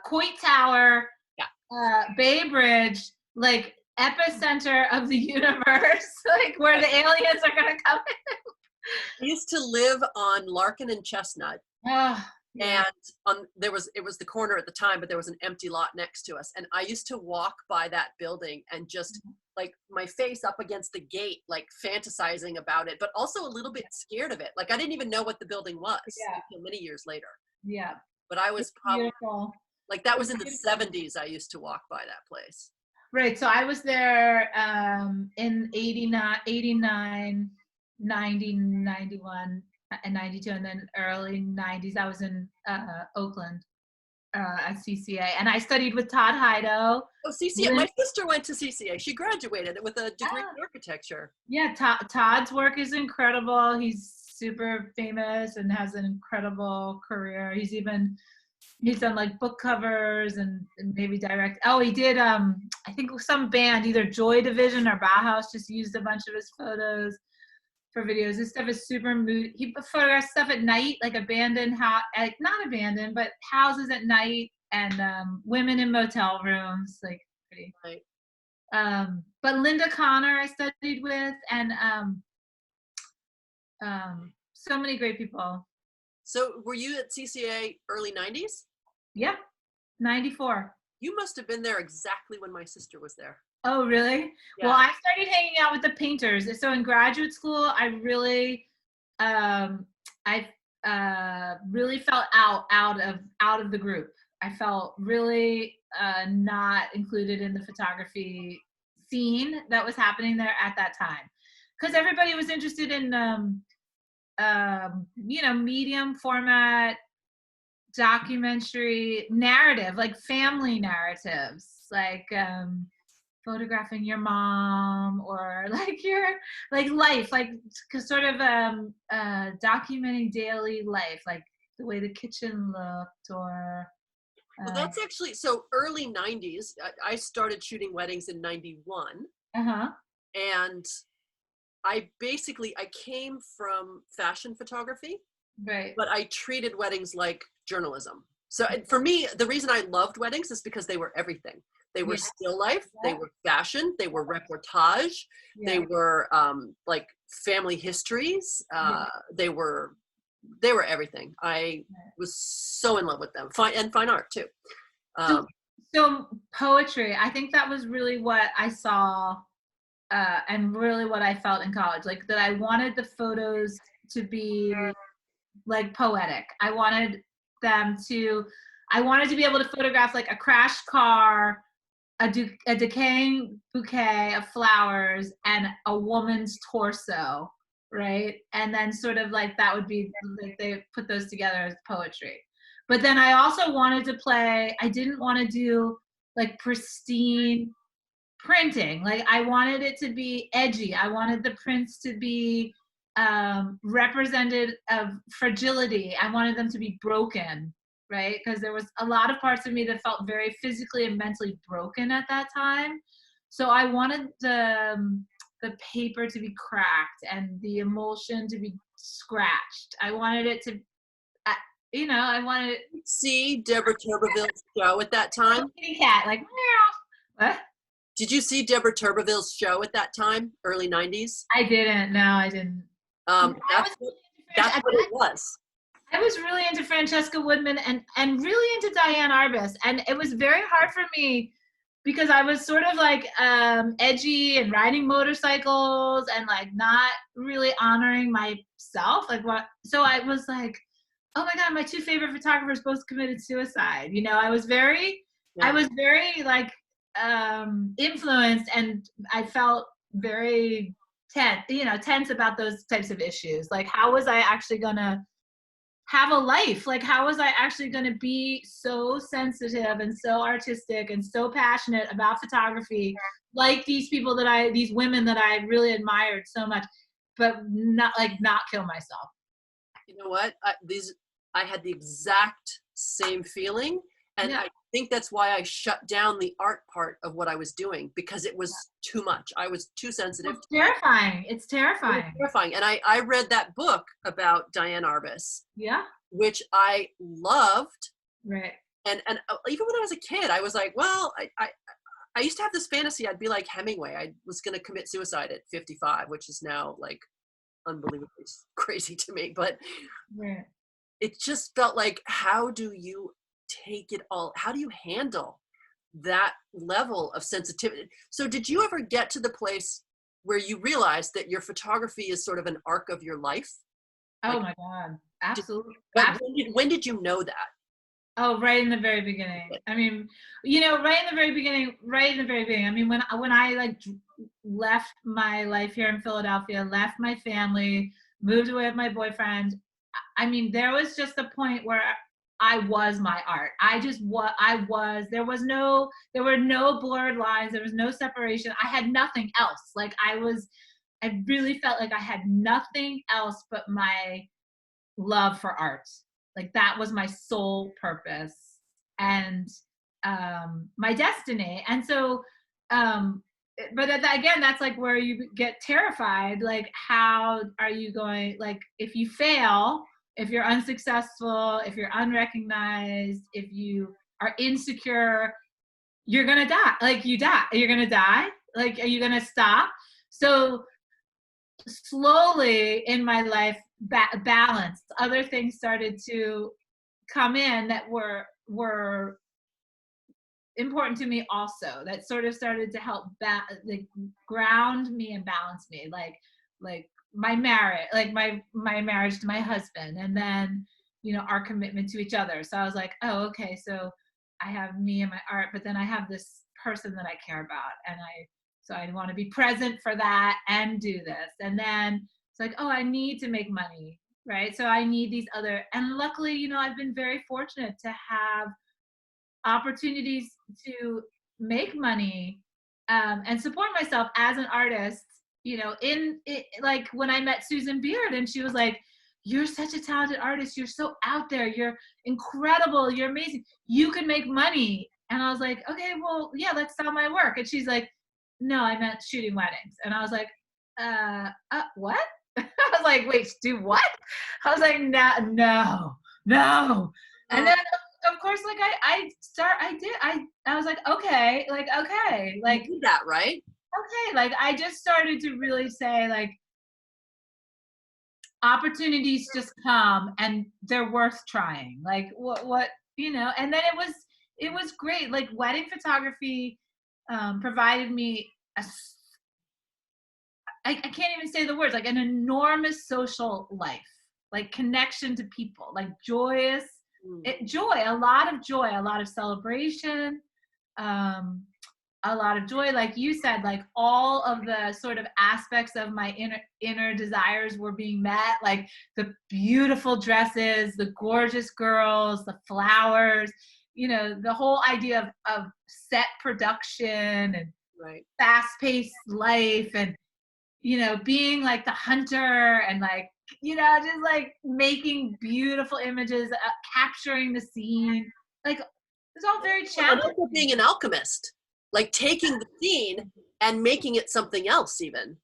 Coit Tower, Bay Bridge, like epicenter of the universe, like where the aliens are gonna come in. I used to live on Larkin and Chestnut. Oh, yeah. And it was the corner at the time, but there was an empty lot next to us. And I used to walk by that building and just like my face up against the gate, like fantasizing about it, but also a little bit scared of it. Like I didn't even know what the building was until many years later. Yeah. But I was probably beautiful. Like that was in the 70s. I used to walk by that place. Right. So I was there in 89, 90, 91, and 92, and then early 90s. I was in Oakland at CCA, and I studied with Todd Heido. Oh, CCA. My sister went to CCA. She graduated with a degree in architecture. Yeah, Todd's work is incredible. He's super famous and has an incredible career. He's done like book covers and maybe direct. Oh, he did, I think some band, either Joy Division or Bauhaus, just used a bunch of his photos for videos. His stuff is super mood. He photographs stuff at night, like abandoned house, not abandoned, but houses at night, and women in motel rooms, like pretty. Right. But Linda Connor I studied with, and so many great people. So were you at CCA early 90s? Yep, 94. You must have been there exactly when my sister was there. Oh, really? Yeah. Well, I started hanging out with the painters. So in graduate school, I really, really felt out of the group. I felt really not included in the photography scene that was happening there at that time, because everybody was interested in medium format documentary narrative, like family narratives, like photographing your mom, or like your life, like sort of documenting daily life, like the way the kitchen looked, or well, that's actually so early 90s. I started shooting weddings in 91. And I came from fashion photography, right? But I treated weddings like journalism. So for me, the reason I loved weddings is because they were everything. They were still life, they were fashion, they were reportage, they were like family histories. They were everything. I was so in love with them. Fine art too. So poetry, I think that was really what I saw. And really what I felt in college, like that I wanted the photos to be like poetic. I wanted to be able to photograph like a crash car, a decaying bouquet of flowers, and a woman's torso right? And then sort of like that would be like they put those together as poetry. But then I also wanted to play, I didn't want to do like pristine printing. Like I wanted it to be edgy. I wanted the prints to be represented of fragility. I wanted them to be broken, right? Because there was a lot of parts of me that felt very physically and mentally broken at that time. So I wanted the paper to be cracked and the emulsion to be scratched. I wanted it to, I wanted. See Deborah Turbeville's show at that time? Kitty cat, like, meow. What? Did you see Deborah Turbeville's show at that time, early 90s? I didn't. No, I didn't. That's what it was. I was really into Francesca Woodman and really into Diane Arbus. And it was very hard for me because I was sort of like edgy and riding motorcycles and like not really honoring myself. So I was like, oh my God, my two favorite photographers both committed suicide. You know, I was very like influenced, and I felt very tense about those types of issues. Like, how was I actually gonna have a life? Like, how was I actually gonna be so sensitive and so artistic and so passionate about photography, like these women that I really admired so much, but not kill myself? You know what? I had the exact same feeling, and I think that's why I shut down the art part of what I was doing, because it was too much. I was too sensitive. It's terrifying. It's terrifying. It's terrifying. And I read that book about Diane Arbus. Yeah. Which I loved. Right. And even when I was a kid, I was like, well, I used to have this fantasy. I'd be like Hemingway. I was going to commit suicide at 55, which is now like unbelievably crazy to me. But right. It just felt like, how do you take it all? How do you handle that level of sensitivity? So did you ever get to the place where you realized that your photography is sort of an arc of your life? Oh my God. Absolutely. When did you know that? Oh, right in the very beginning. I mean, right in the very beginning. I mean, when I like left my life here in Philadelphia, left my family, moved away with my boyfriend, I mean, there was just a point where I was my art. There were no blurred lines. There was no separation. I had nothing else. Like I really felt like I had nothing else but my love for art. Like that was my sole purpose and my destiny. And so, but again, that's like where you get terrified. Like, how are you going, like, if you fail, if you're unsuccessful, if you're unrecognized, if you are insecure, you're going to die. Like you're going to die. Like, are you going to stop? So slowly in my life, balance, other things started to come in that were important to me also, that sort of started to help like ground me and balance me, like my marriage, like my marriage to my husband, and then our commitment to each other. So I was like, oh, okay, so I have me and my art, but then I have this person that I care about, and I want to be present for that and do this. And then it's like, oh, I need to make money, right? So I need these other, and luckily, I've been very fortunate to have opportunities to make money and support myself as an artist, like when I met Susan Beard, and she was like, you're such a talented artist. You're so out there. You're incredible. You're amazing. You can make money. And I was like, okay, well, yeah, let's sell my work. And she's like, no, I meant shooting weddings. And I was like, what? I was like, wait, do what? I was like, no. And then of course, like I was like, okay, like you did that, right? Okay, like I just started to really say, like, opportunities just come and they're worth trying. Like what and then it was great. Like wedding photography provided me I can't even say the words, like an enormous social life, like connection to people, like joyous joy, a lot of celebration, a lot of joy. Like you said, like all of the sort of aspects of my inner desires were being met, like the beautiful dresses, the gorgeous girls, the flowers, you know, the whole idea of set production and Right. fast-paced life, and you know, being like the hunter, and like, you know, just like making beautiful images, capturing the scene, like it's all very challenging. And also being an alchemist, like taking the scene and making it something else even.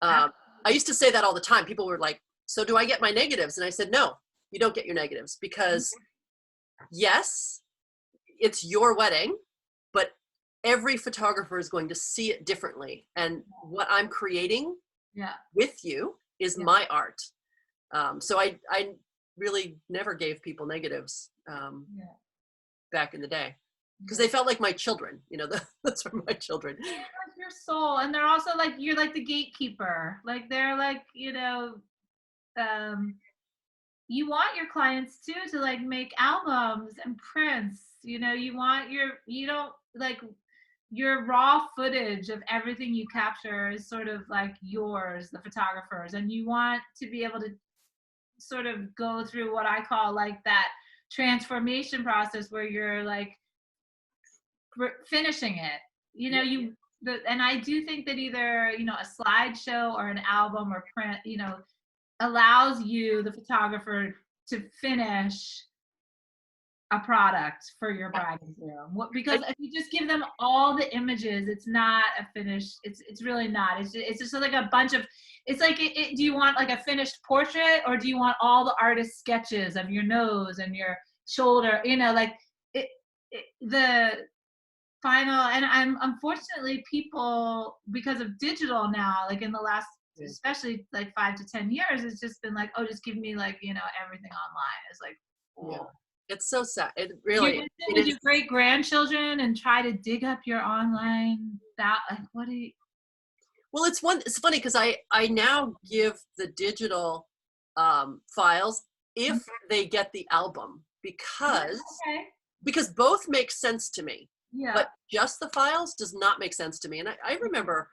I used to say that all the time. People were like, so do I get my negatives? And I said, no, you don't get your negatives, because yes, it's your wedding, but every photographer is going to see it differently. And what I'm creating with you is my art. So I really never gave people negatives back in the day, because they felt like my children, you know, those were my children. They're like your soul, and they're also like, you're like the gatekeeper. Like they're like, you know, you want your clients too to like make albums and prints. You know, you don't like your raw footage of everything you capture is sort of like yours, the photographers, and you want to be able to sort of go through what I call like that transformation process where you're like finishing it, you know. And I do think that either, you know, a slideshow or an album or print, you know, allows you, the photographer, to finish a product for your bride and groom. Because if you just give them all the images, it's not a finished, it's really not. It's just like a bunch of, it's like, do you want like a finished portrait, or do you want all the artist sketches of your nose and your shoulder, you know, like the final. And I'm unfortunately, people, because of digital now, like in the last, especially like 5 to 10 years, it's just been like, oh, just give me like, you know, everything online. It's like, oh. It's so sad. It really is. With your great grandchildren and try to dig up your online like, what do you? Well, it's funny because I now give the digital files if they get the album, because both make sense to me. Yeah. But just the files does not make sense to me. And I remember.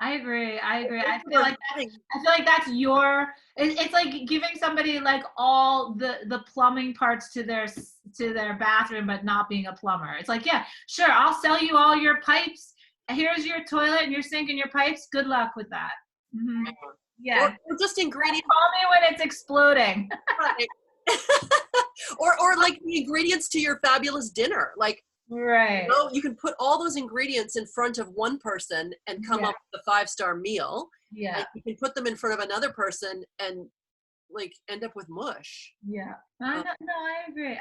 I agree. I feel like that's your. It's like giving somebody like all the plumbing parts to their bathroom, but not being a plumber. It's like, yeah, sure, I'll sell you all your pipes. Here's your toilet and your sink and your pipes. Good luck with that. Mm-hmm. Yeah. Or just ingredients. Call me when it's exploding. Right. or like the ingredients to your fabulous dinner, like. Right. You know, you can put all those ingredients in front of one person and come up with a 5-star meal. Yeah. And you can put them in front of another person and like end up with mush. Yeah. I agree.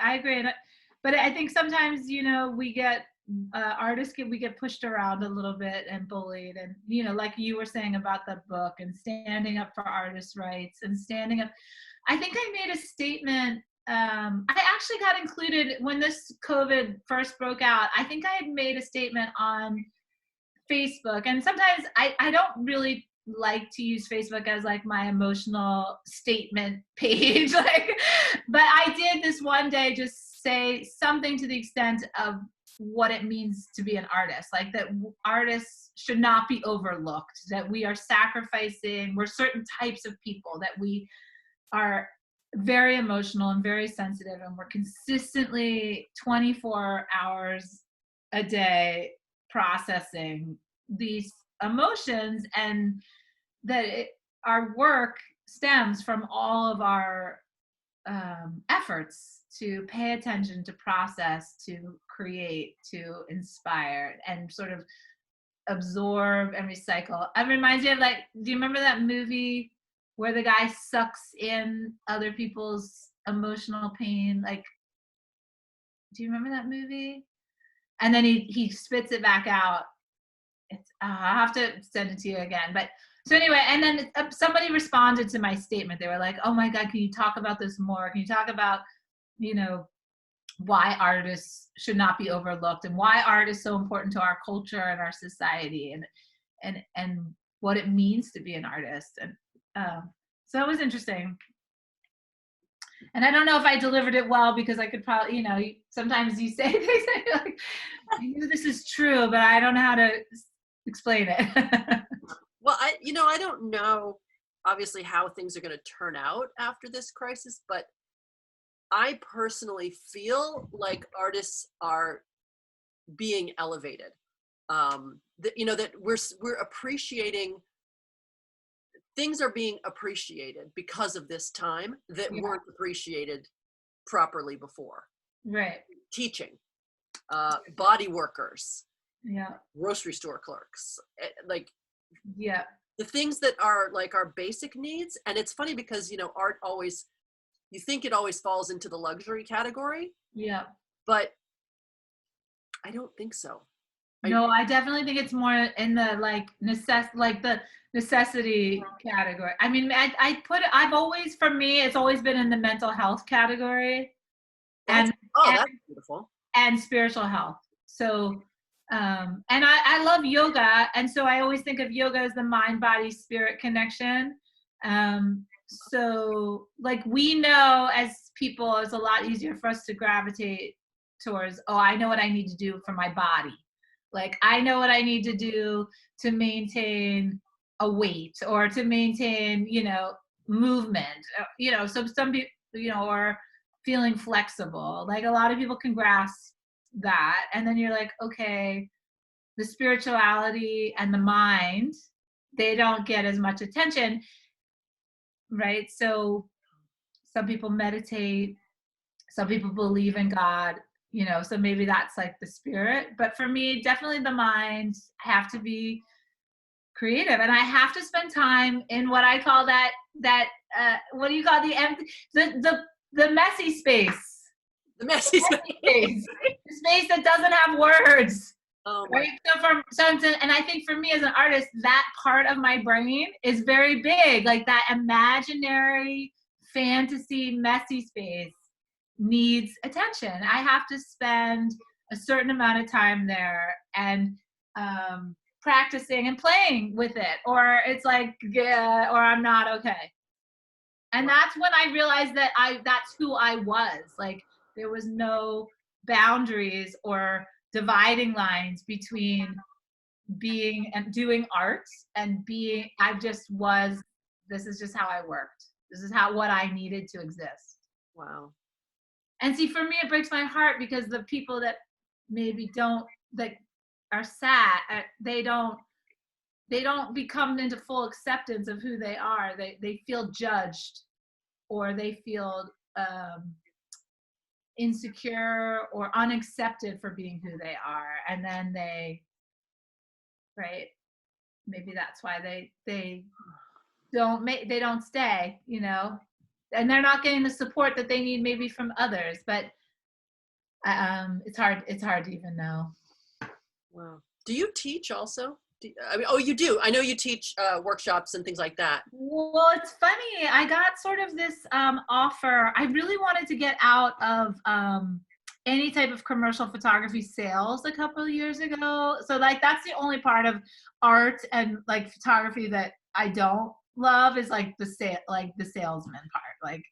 But I think sometimes, you know, we get we get pushed around a little bit and bullied, and, you know, like you were saying about the book and standing up for artists' rights and standing up. I think I made a statement. I actually got included when this COVID first broke out. I think I had made a statement on Facebook, and sometimes I don't really like to use Facebook as like my emotional statement page, like, but I did this one day just say something to the extent of what it means to be an artist, like that artists should not be overlooked, that we are sacrificing, we're certain types of people, that we are very emotional and very sensitive, and we're consistently 24 hours a day processing these emotions, and that our work stems from all of our efforts to pay attention, to process, to create, to inspire, and sort of absorb and recycle. It reminds me of, like, do you remember that movie where the guy sucks in other people's emotional pain? Like, do you remember that movie? And then he spits it back out. It's I'll have to send it to you again. But so anyway, and then somebody responded to my statement. They were like, "Oh my God, can you talk about this more? Can you talk about, you know, why artists should not be overlooked, and why art is so important to our culture and our society, and what it means to be an artist?" And so it was interesting. And I don't know if I delivered it well, because I could probably, sometimes you say things like, I knew this is true, but I don't know how to explain it. Well, I don't know, obviously, how things are going to turn out after this crisis, but I personally feel like artists are being elevated. That we're appreciating, things are being appreciated because of this time that weren't appreciated properly before. Right. Teaching, body workers, Yeah. grocery store clerks, like Yeah. the things that are like our basic needs. And it's funny because, art always, you think it always falls into the luxury category. Yeah. But I don't think so. No, I definitely think it's more in the the necessity category. I mean, for me, it's always been in the mental health category, that's beautiful. And spiritual health. So, and I love yoga. And so I always think of yoga as the mind, body, spirit connection. So like, we know as people, it's a lot easier for us to gravitate towards, oh, I know what I need to do for my body. Like, I know what I need to do to maintain a weight, or to maintain, movement, so some people, or feeling flexible. Like, a lot of people can grasp that. And then you're like, okay, the spirituality and the mind, they don't get as much attention, right? So some people meditate, some people believe in God, so maybe that's like the spirit. But for me, definitely the mind. I have to be creative, and I have to spend time in what I call that what do you call the empty, the messy space. The messy space. The space that doesn't have words. Oh, right. And I think for me as an artist, that part of my brain is very big. Like, that imaginary fantasy messy space needs attention. I have to spend a certain amount of time there, and practicing and playing with it, or it's like, yeah, or I'm not okay. And that's when I realized that that's who I was. Like, there was no boundaries or dividing lines between being and doing art and being. This is just how I worked. This is what I needed to exist. Wow. And see, for me, it breaks my heart, because the people that maybe that are sad, they don't become into full acceptance of who they are. They feel judged, or they feel insecure or unaccepted for being who they are. And then maybe that's why they don't stay, and they're not getting the support that they need, maybe from others. But it's hard to even know. Wow. Do you teach also? You do. I know you teach workshops and things like that. Well, it's funny. I got sort of this offer. I really wanted to get out of any type of commercial photography sales a couple of years ago. So like, that's the only part of art and like photography that I don't love, is like the salesman part, like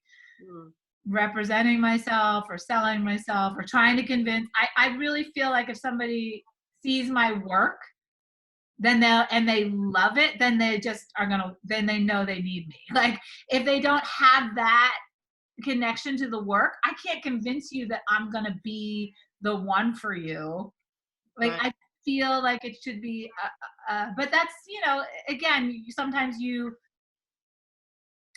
representing myself or selling myself or trying to convince. I really feel like if somebody sees my work, then they love it, then they just then they know they need me. Like, if they don't have that connection to the work, I can't convince you that I'm gonna be the one for you. Like, right. I feel like it should be but that's, again, sometimes you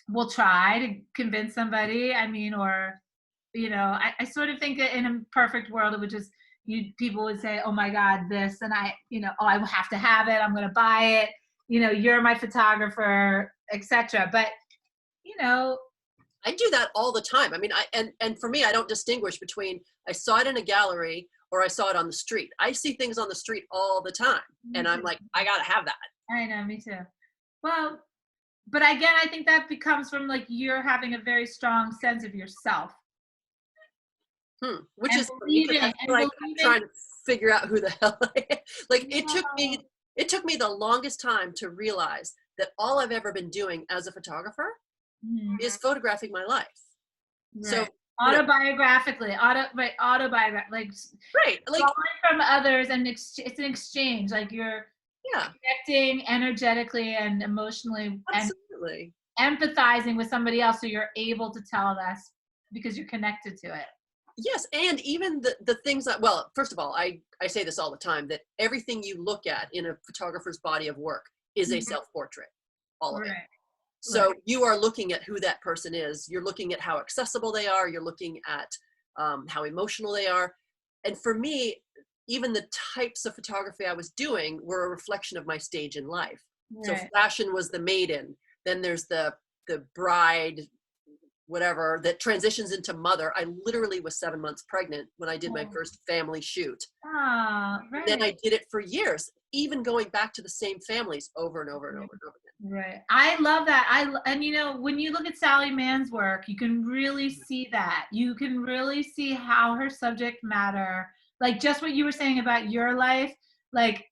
will try to convince somebody. I mean, or I sort of think that in a perfect world, it would just, people would say, oh my God, this, and I will have to have it, I'm going to buy it, you're my photographer, etc. But I do that all the time. I mean, and for me, I don't distinguish between I saw it in a gallery or I saw it on the street. I see things on the street all the time, and I'm like, I gotta have that. I know, me too. Well, but again, I think that becomes from like, you're having a very strong sense of yourself. Which is like trying to figure out who the hell I am. Like, it took me the longest time to realize that all I've ever been doing as a photographer is photographing my life. So autobiographically, like right, like from others, and it's an exchange. Like you're connecting energetically and emotionally, absolutely, and empathizing with somebody else, so you're able to tell us because you're connected to it. Yes, and even the things that, well, first of all, I say this all the time, that everything you look at in a photographer's body of work is a self-portrait, all of it. So you are looking at who that person is. You're looking at how accessible they are. You're looking at how emotional they are. And for me, even the types of photography I was doing were a reflection of my stage in life. So fashion was the maiden. Then there's the bride, whatever, that transitions into mother. I literally was 7 months pregnant when I did my first family shoot. Then I did it for years, even going back to the same families over and over and over and over again. Right. I love that. And you know, when you look at Sally Mann's work, you can really see that. You can really see how her subject matter, like just what you were saying about your life, like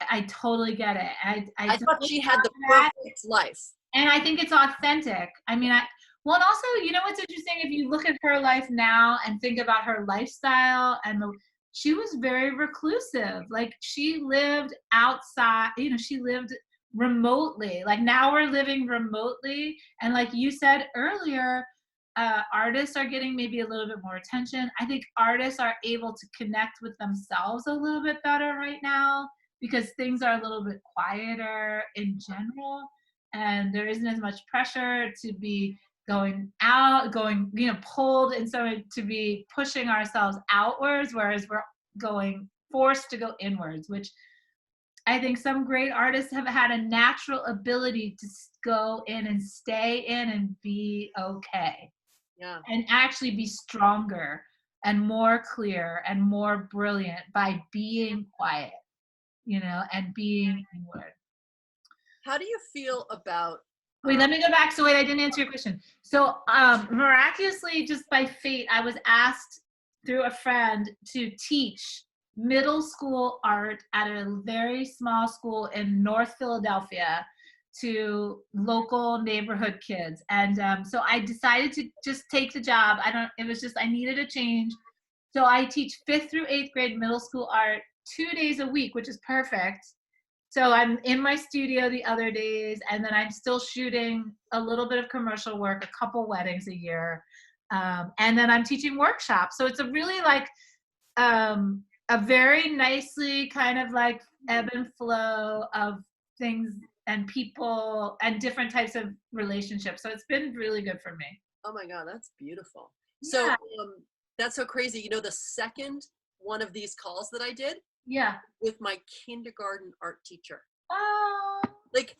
I totally get it. I thought she had the perfect life. And I think it's authentic. I mean, well, and also, you know what's interesting? If you look at her life now and think about her lifestyle, and she was very reclusive. Like she lived outside, you know, she lived remotely. Like now we're living remotely. And like you said earlier, artists are getting maybe a little bit more attention. I think artists are able to connect with themselves a little bit better right now because things are a little bit quieter in general. And there isn't as much pressure to be going out, you know, pulled, and so to be pushing ourselves outwards, whereas we're going forced to go inwards, which I think some great artists have had a natural ability to go in and stay in and be okay. Yeah. And actually be stronger and more clear and more brilliant by being quiet, you know, and being inward. How do you feel about Wait, let me go back. So wait, I didn't answer your question. So miraculously, just by fate, I was asked through a friend to teach middle school art at a very small school in North Philadelphia to local neighborhood kids. And so I decided to just take the job. It was just, I needed a change. So I teach 5th through 8th grade middle school art 2 days a week, which is perfect. So I'm in my studio the other days, and then I'm still shooting a little bit of commercial work, a couple weddings a year. And then I'm teaching workshops. So it's a really like a very nicely kind of like ebb and flow of things and people and different types of relationships. So it's been really good for me. Oh my God, that's beautiful. Yeah. So that's so crazy. You know, the second one of these calls that I did, with my kindergarten art teacher. Oh, like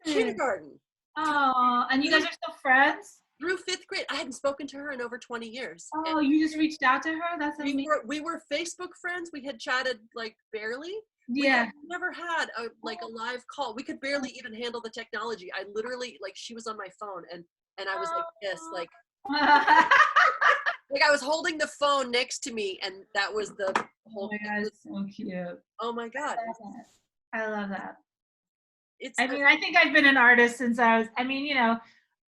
kindergarten. Oh, and you guys are still friends? Through 5th grade. I hadn't spoken to her in over 20 years. Oh, you just reached out to her? That's amazing. We were Facebook friends. We had chatted like barely. Yeah. We never had a live call. We could barely even handle the technology. I literally, like, she was on my phone and I was like this, like, like I was holding the phone next to me, and that was the whole. Oh my God, it's so cute. Oh my God. I love that. I mean, I think I've been an artist since I was, you know,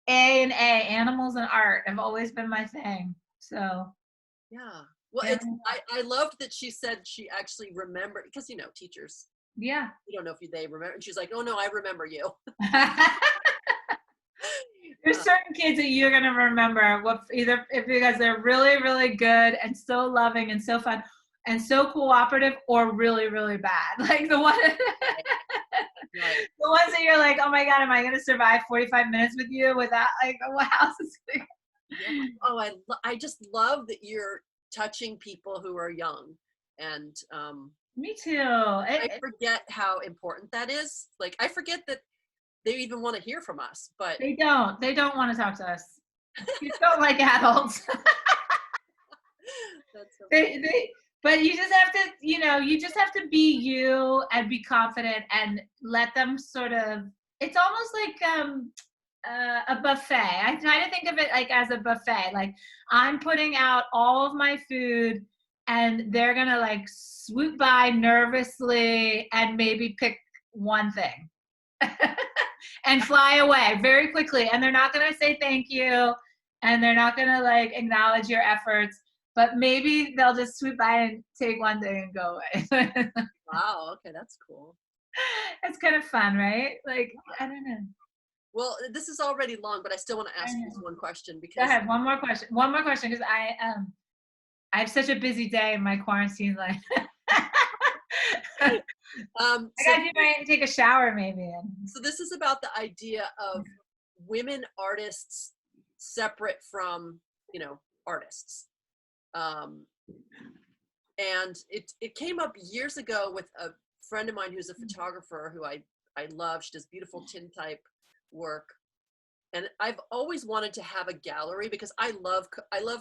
animals and art have always been my thing. So. Yeah. Well, I loved that she said she actually remembered, because, you know, teachers. Yeah. You don't know if they remember. And she's like, oh no, I remember you. There's certain kids that you're gonna remember because they're really, really good and so loving and so fun and so cooperative, or really, really bad. Like the one, the ones that you're like, oh my God, am I gonna survive 45 minutes with you without, like, what else is going on? Yeah. Oh, I just love that you're touching people who are young, and me too. I forget how important that is. Like, I forget that they even want to hear from us, but they don't want to talk to us. You don't like adults. That's so but you just have to, you know, be you and be confident and let them sort of, it's almost like a buffet. I try to think of it like as a buffet. Like, I'm putting out all of my food and they're gonna like swoop by nervously and maybe pick one thing. And fly away very quickly, and they're not going to say thank you, and they're not gonna like acknowledge your efforts, but maybe they'll just swoop by and take one thing and go away. Wow. Okay, that's cool. It's kind of fun, right? Like, I don't know. Well, this is already long, but I still want to ask you this one question Go because ahead. One more question, because I have such a busy day in my quarantine life. I gotta take a shower maybe. So this is about the idea of women artists separate from, artists. And it came up years ago with a friend of mine who's a photographer who I love. She does beautiful tintype work. And I've always wanted to have a gallery because I love.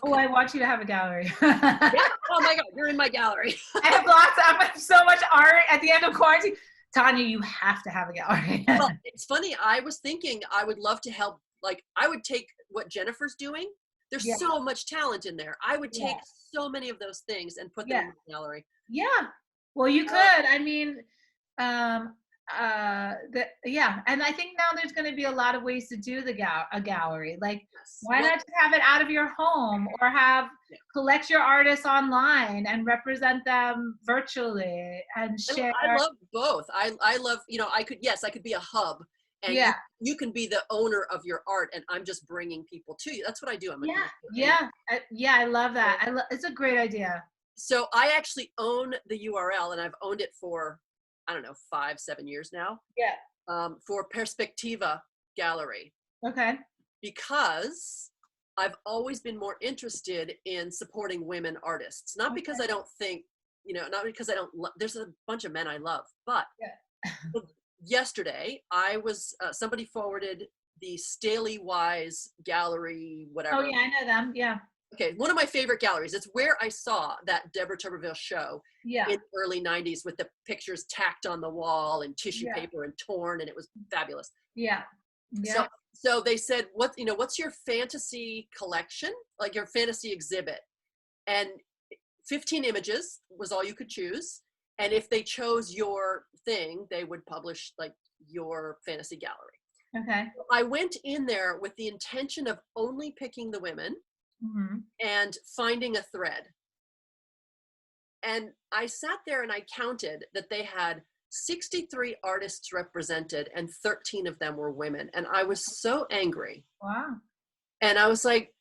Oh, I want you to have a gallery. Yeah. Oh my God, you're in my gallery. I have so much art at the end of quarantine. Tanya, you have to have a gallery. Well, it's funny. I was thinking I would love to help. Like, I would take what Jennifer's doing. There's so much talent in there. I would take so many of those things and put them in the gallery. Yeah. Well, you could. I mean, and I think now there's going to be a lot of ways to do a gallery. Like, why not just have it out of your home, or collect your artists online and represent them virtually and share. I love both. I love, I could be a hub, and you can be the owner of your art, and I'm just bringing people to you. That's what I do. I love that. It's a great idea. So I actually own the URL, and I've owned it for, I don't know, 5-7 years now. Yeah. For Perspectiva Gallery. Okay. Because I've always been more interested in supporting women artists. Not because I don't think, not because I don't, there's a bunch of men I love, but yesterday I was, somebody forwarded the Staley Wise Gallery, whatever. Oh yeah, I know them, yeah. Okay, one of my favorite galleries. It's where I saw that Deborah Tuberville show in the early 90s with the pictures tacked on the wall and tissue paper and torn, and it was fabulous. Yeah. So they said, what's your fantasy collection? Like your fantasy exhibit? And 15 images was all you could choose. And if they chose your thing, they would publish like your fantasy gallery. Okay. I went in there with the intention of only picking the women and finding a thread. And I sat there and I counted that they had 63 artists represented, and 13 of them were women. And I was so angry. Wow. And I was like,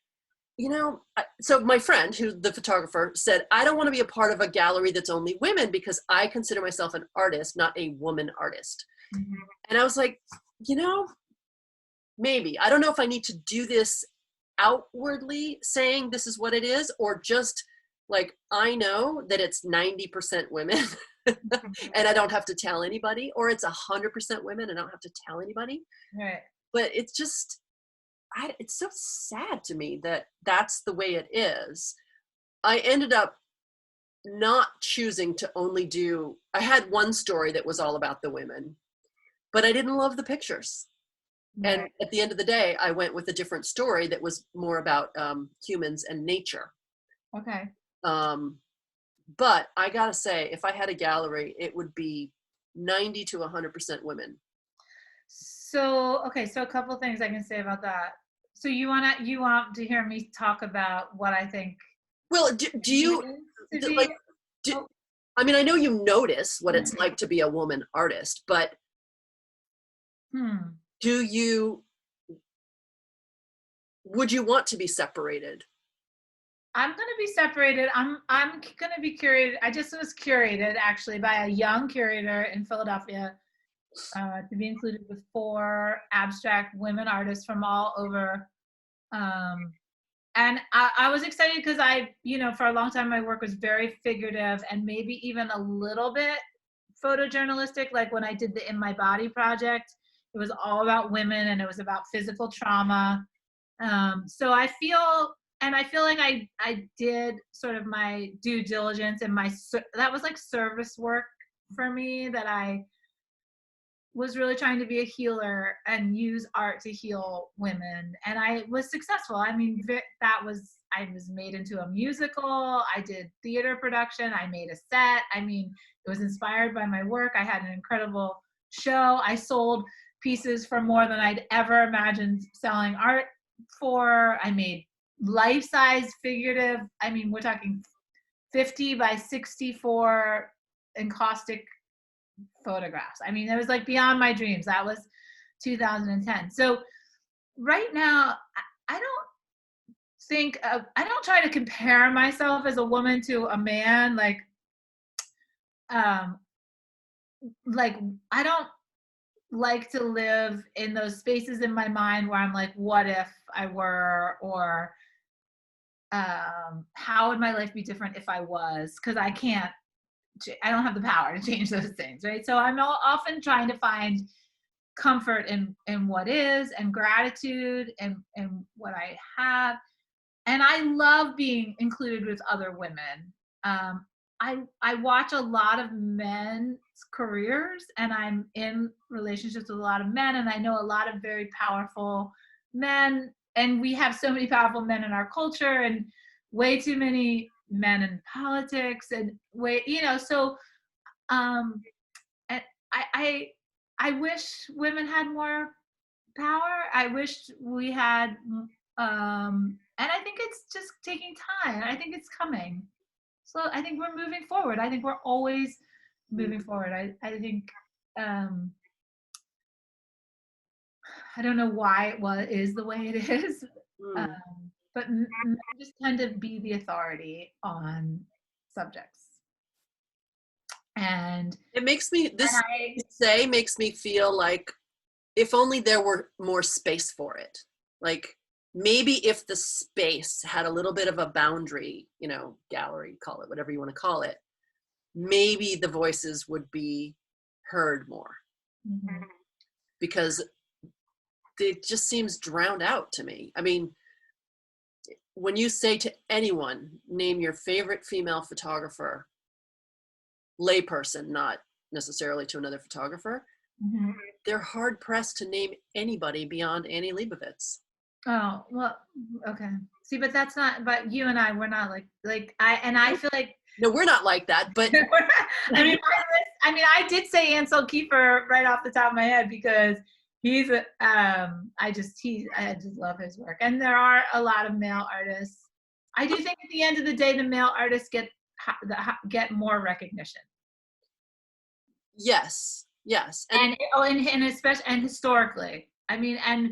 so my friend, who's the photographer, said, I don't want to be a part of a gallery that's only women because I consider myself an artist, not a woman artist. And I was like, maybe. I don't know if I need to do this outwardly saying this is what it is, or just like, I know that it's 90% women and I don't have to tell anybody, or it's 100% women and I don't have to tell anybody. Right. But it's just, it's so sad to me that that's the way it is. I ended up not choosing to only do, I had one story that was all about the women, but I didn't love the pictures. Right. And at the end of the day, I went with a different story that was more about humans and nature. Okay. But I gotta say, if I had a gallery, it would be 90 to 100% women. So, okay, so a couple things I can say about that. So you want to hear me talk about what I think? Well, I mean, I know you notice what it's like to be a woman artist, but would you want to be separated? I'm going to be separated. I'm going to be curated. I just was curated actually by a young curator in Philadelphia to be included with 4 abstract women artists from all over. And I was excited because for a long time, my work was very figurative and maybe even a little bit photojournalistic. Like when I did the In My Body project, it was all about women and it was about physical trauma. So I feel like I did sort of my due diligence, and that was like service work for me, that I was really trying to be a healer and use art to heal women. And I was successful. I mean, I was made into a musical. I did theater production. I made a set. I mean, it was inspired by my work. I had an incredible show. I sold pieces for more than I'd ever imagined selling art for. I made life-size figurative, I mean, we're talking 50 by 64 encaustic photographs. I mean, it was like beyond my dreams. That was 2010. So right now, I don't think I don't try to compare myself as a woman to a man. Like I don't like to live in those spaces in my mind where I'm like, what if I were, or how would my life be different if I was? Because I don't have the power to change those things, right? So I'm often trying to find comfort in what is, and gratitude and what I have. And I love being included with other women. I watch a lot of men's careers, and I'm in relationships with a lot of men, and I know a lot of very powerful men, and we have so many powerful men in our culture, and way too many men in politics, and so and I wish women had more power. I wish we had and I think it's just taking time. I think it's coming. So I think we're moving forward. I think we're always moving forward. I think I don't know why it is the way it is, but men just tend to be the authority on subjects. And it makes me makes me feel like if only there were more space for it. Like maybe if the space had a little bit of a boundary, gallery, call it whatever you want to call it, maybe the voices would be heard more. Mm-hmm. Because it just seems drowned out to me. I mean, when you say to anyone, name your favorite female photographer, layperson, not necessarily to another photographer, mm-hmm. they're hard pressed to name anybody beyond Annie Leibovitz. Oh, well, okay. See, but that's not, but you and I, we're not I feel like. No, we're not like that, but. I I did say Ansel Keefer right off the top of my head because he's, I just love his work. And there are a lot of male artists. I do think at the end of the day, the male artists get more recognition. Yes. And especially, and historically, I mean, and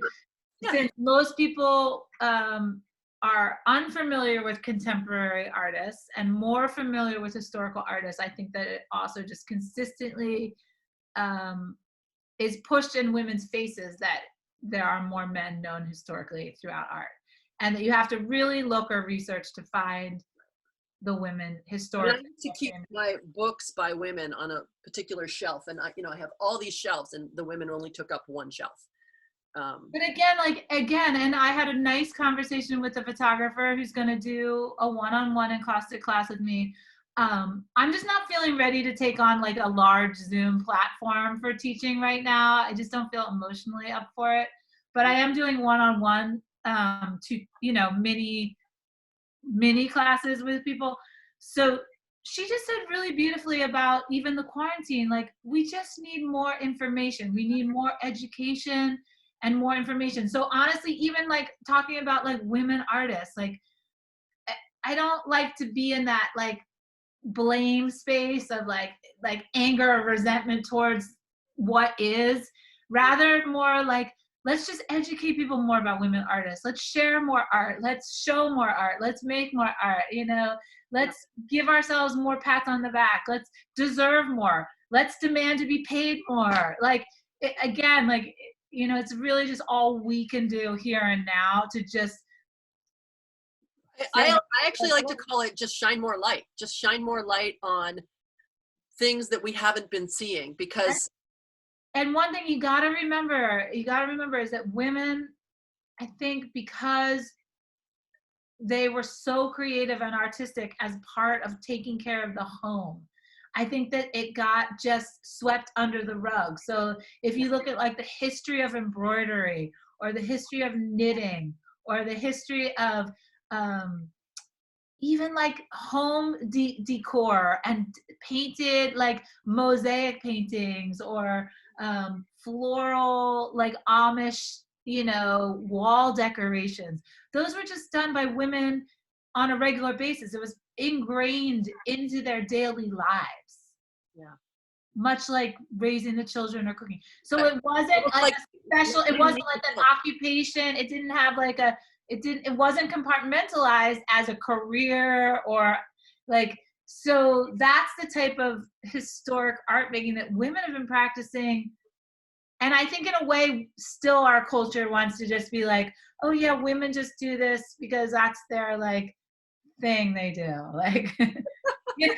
since most people are unfamiliar with contemporary artists and more familiar with historical artists, I think that it also just consistently is pushed in women's faces that there are more men known historically throughout art, and that you have to really look or research to find the women historically. I need to keep my books by women on a particular shelf, and I have all these shelves, and the women only took up one shelf. But again, and I had a nice conversation with a photographer who's going to do a one-on-one encaustic class with me. I'm just not feeling ready to take on like a large Zoom platform for teaching right now. I just don't feel emotionally up for it. But I am doing one-on-one mini classes with people. So she just said really beautifully about even the quarantine, like we just need more information. We need more education and more information. So honestly, even like talking about like women artists, like I don't like to be in that like blame space of like anger or resentment towards what is, rather more like, let's just educate people more about women artists. Let's share more art. Let's show more art. Let's make more art, let's give ourselves more pats on the back. Let's deserve more. Let's demand to be paid more. It's really just all we can do here and now to just. I actually like to call it just shine more light. Just shine more light on things that we haven't been seeing, because. And one thing you gotta remember is that women, I think because they were so creative and artistic as part of taking care of the home, I think that it got just swept under the rug. So if you look at like the history of embroidery or the history of knitting or the history of even like home decor and painted like mosaic paintings or floral like Amish wall decorations. Those were just done by women on a regular basis. It was ingrained into their daily lives. Yeah. Much like raising the children or cooking. So Right. it wasn't like a special, it wasn't like an occupation. It didn't have like it wasn't compartmentalized as a career or like, so that's the type of historic art making that women have been practicing. And I think in a way, still our culture wants to just be like, oh yeah, women just do this because that's their like thing they do. Like, yeah,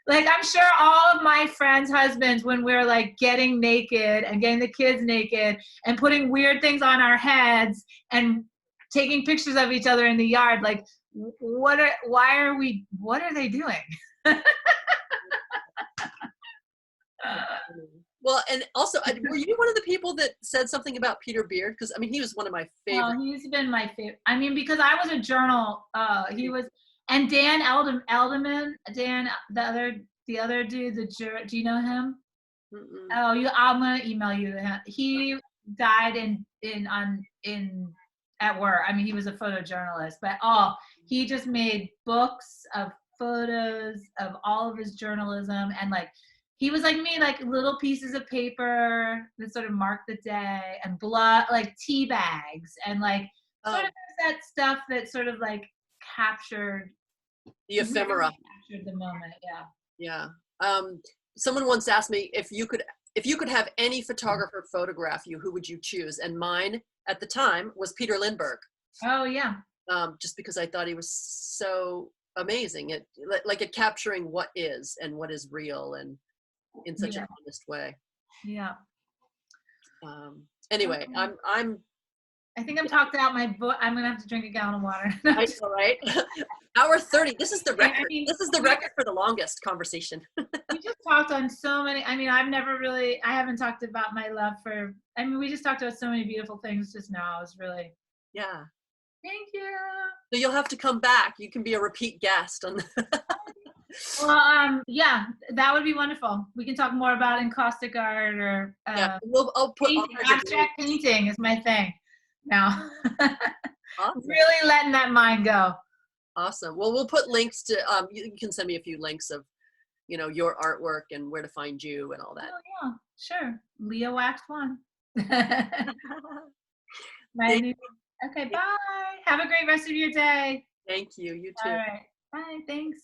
like I'm sure all of my friends' husbands, when we're like getting naked and getting the kids naked and putting weird things on our heads and taking pictures of each other in the yard, like, what are they doing? Well, and also, were you one of the people that said something about Peter Beard? Because I mean, he was one of my favorite. Oh, he's been my favorite. I mean, because I was a journal. He was, and Dan Elderman, Dan, the other dude, do you know him? Mm-mm. Oh, I'm gonna email you him. He died at work. I mean, he was a photojournalist, but he just made books of photos of all of his journalism, and like he was like me, like little pieces of paper that sort of mark the day, and blood, like tea bags, and like sort of that stuff that sort of like captured the ephemera, captured the moment. Yeah. Someone once asked me if you could have any photographer photograph you, who would you choose? And mine at the time was Peter Lindbergh. Oh yeah. Just because I thought he was so amazing at capturing what is and what is real, and in such an honest way. Yeah. Anyway, I think I'm talked out my book. I'm gonna have to drink a gallon of water. I know, right? Hour 30. This is the record. This is the record for the longest conversation. We just talked on so many. I mean, I haven't talked about my love for. I mean, we just talked about so many beautiful things just now. It was really. Yeah. Thank you. So you'll have to come back. You can be a repeat guest on. Well, yeah, that would be wonderful. We can talk more about encaustic art or I'll put abstract painting is my thing now. Awesome. Really letting that mind go. Awesome. Well, we'll put links to. You can send me a few links of, your artwork and where to find you and all that. Oh yeah, sure. Leah Wax 1. Okay, bye. Have a great rest of your day. Thank you. You too. All right. Bye. Thanks.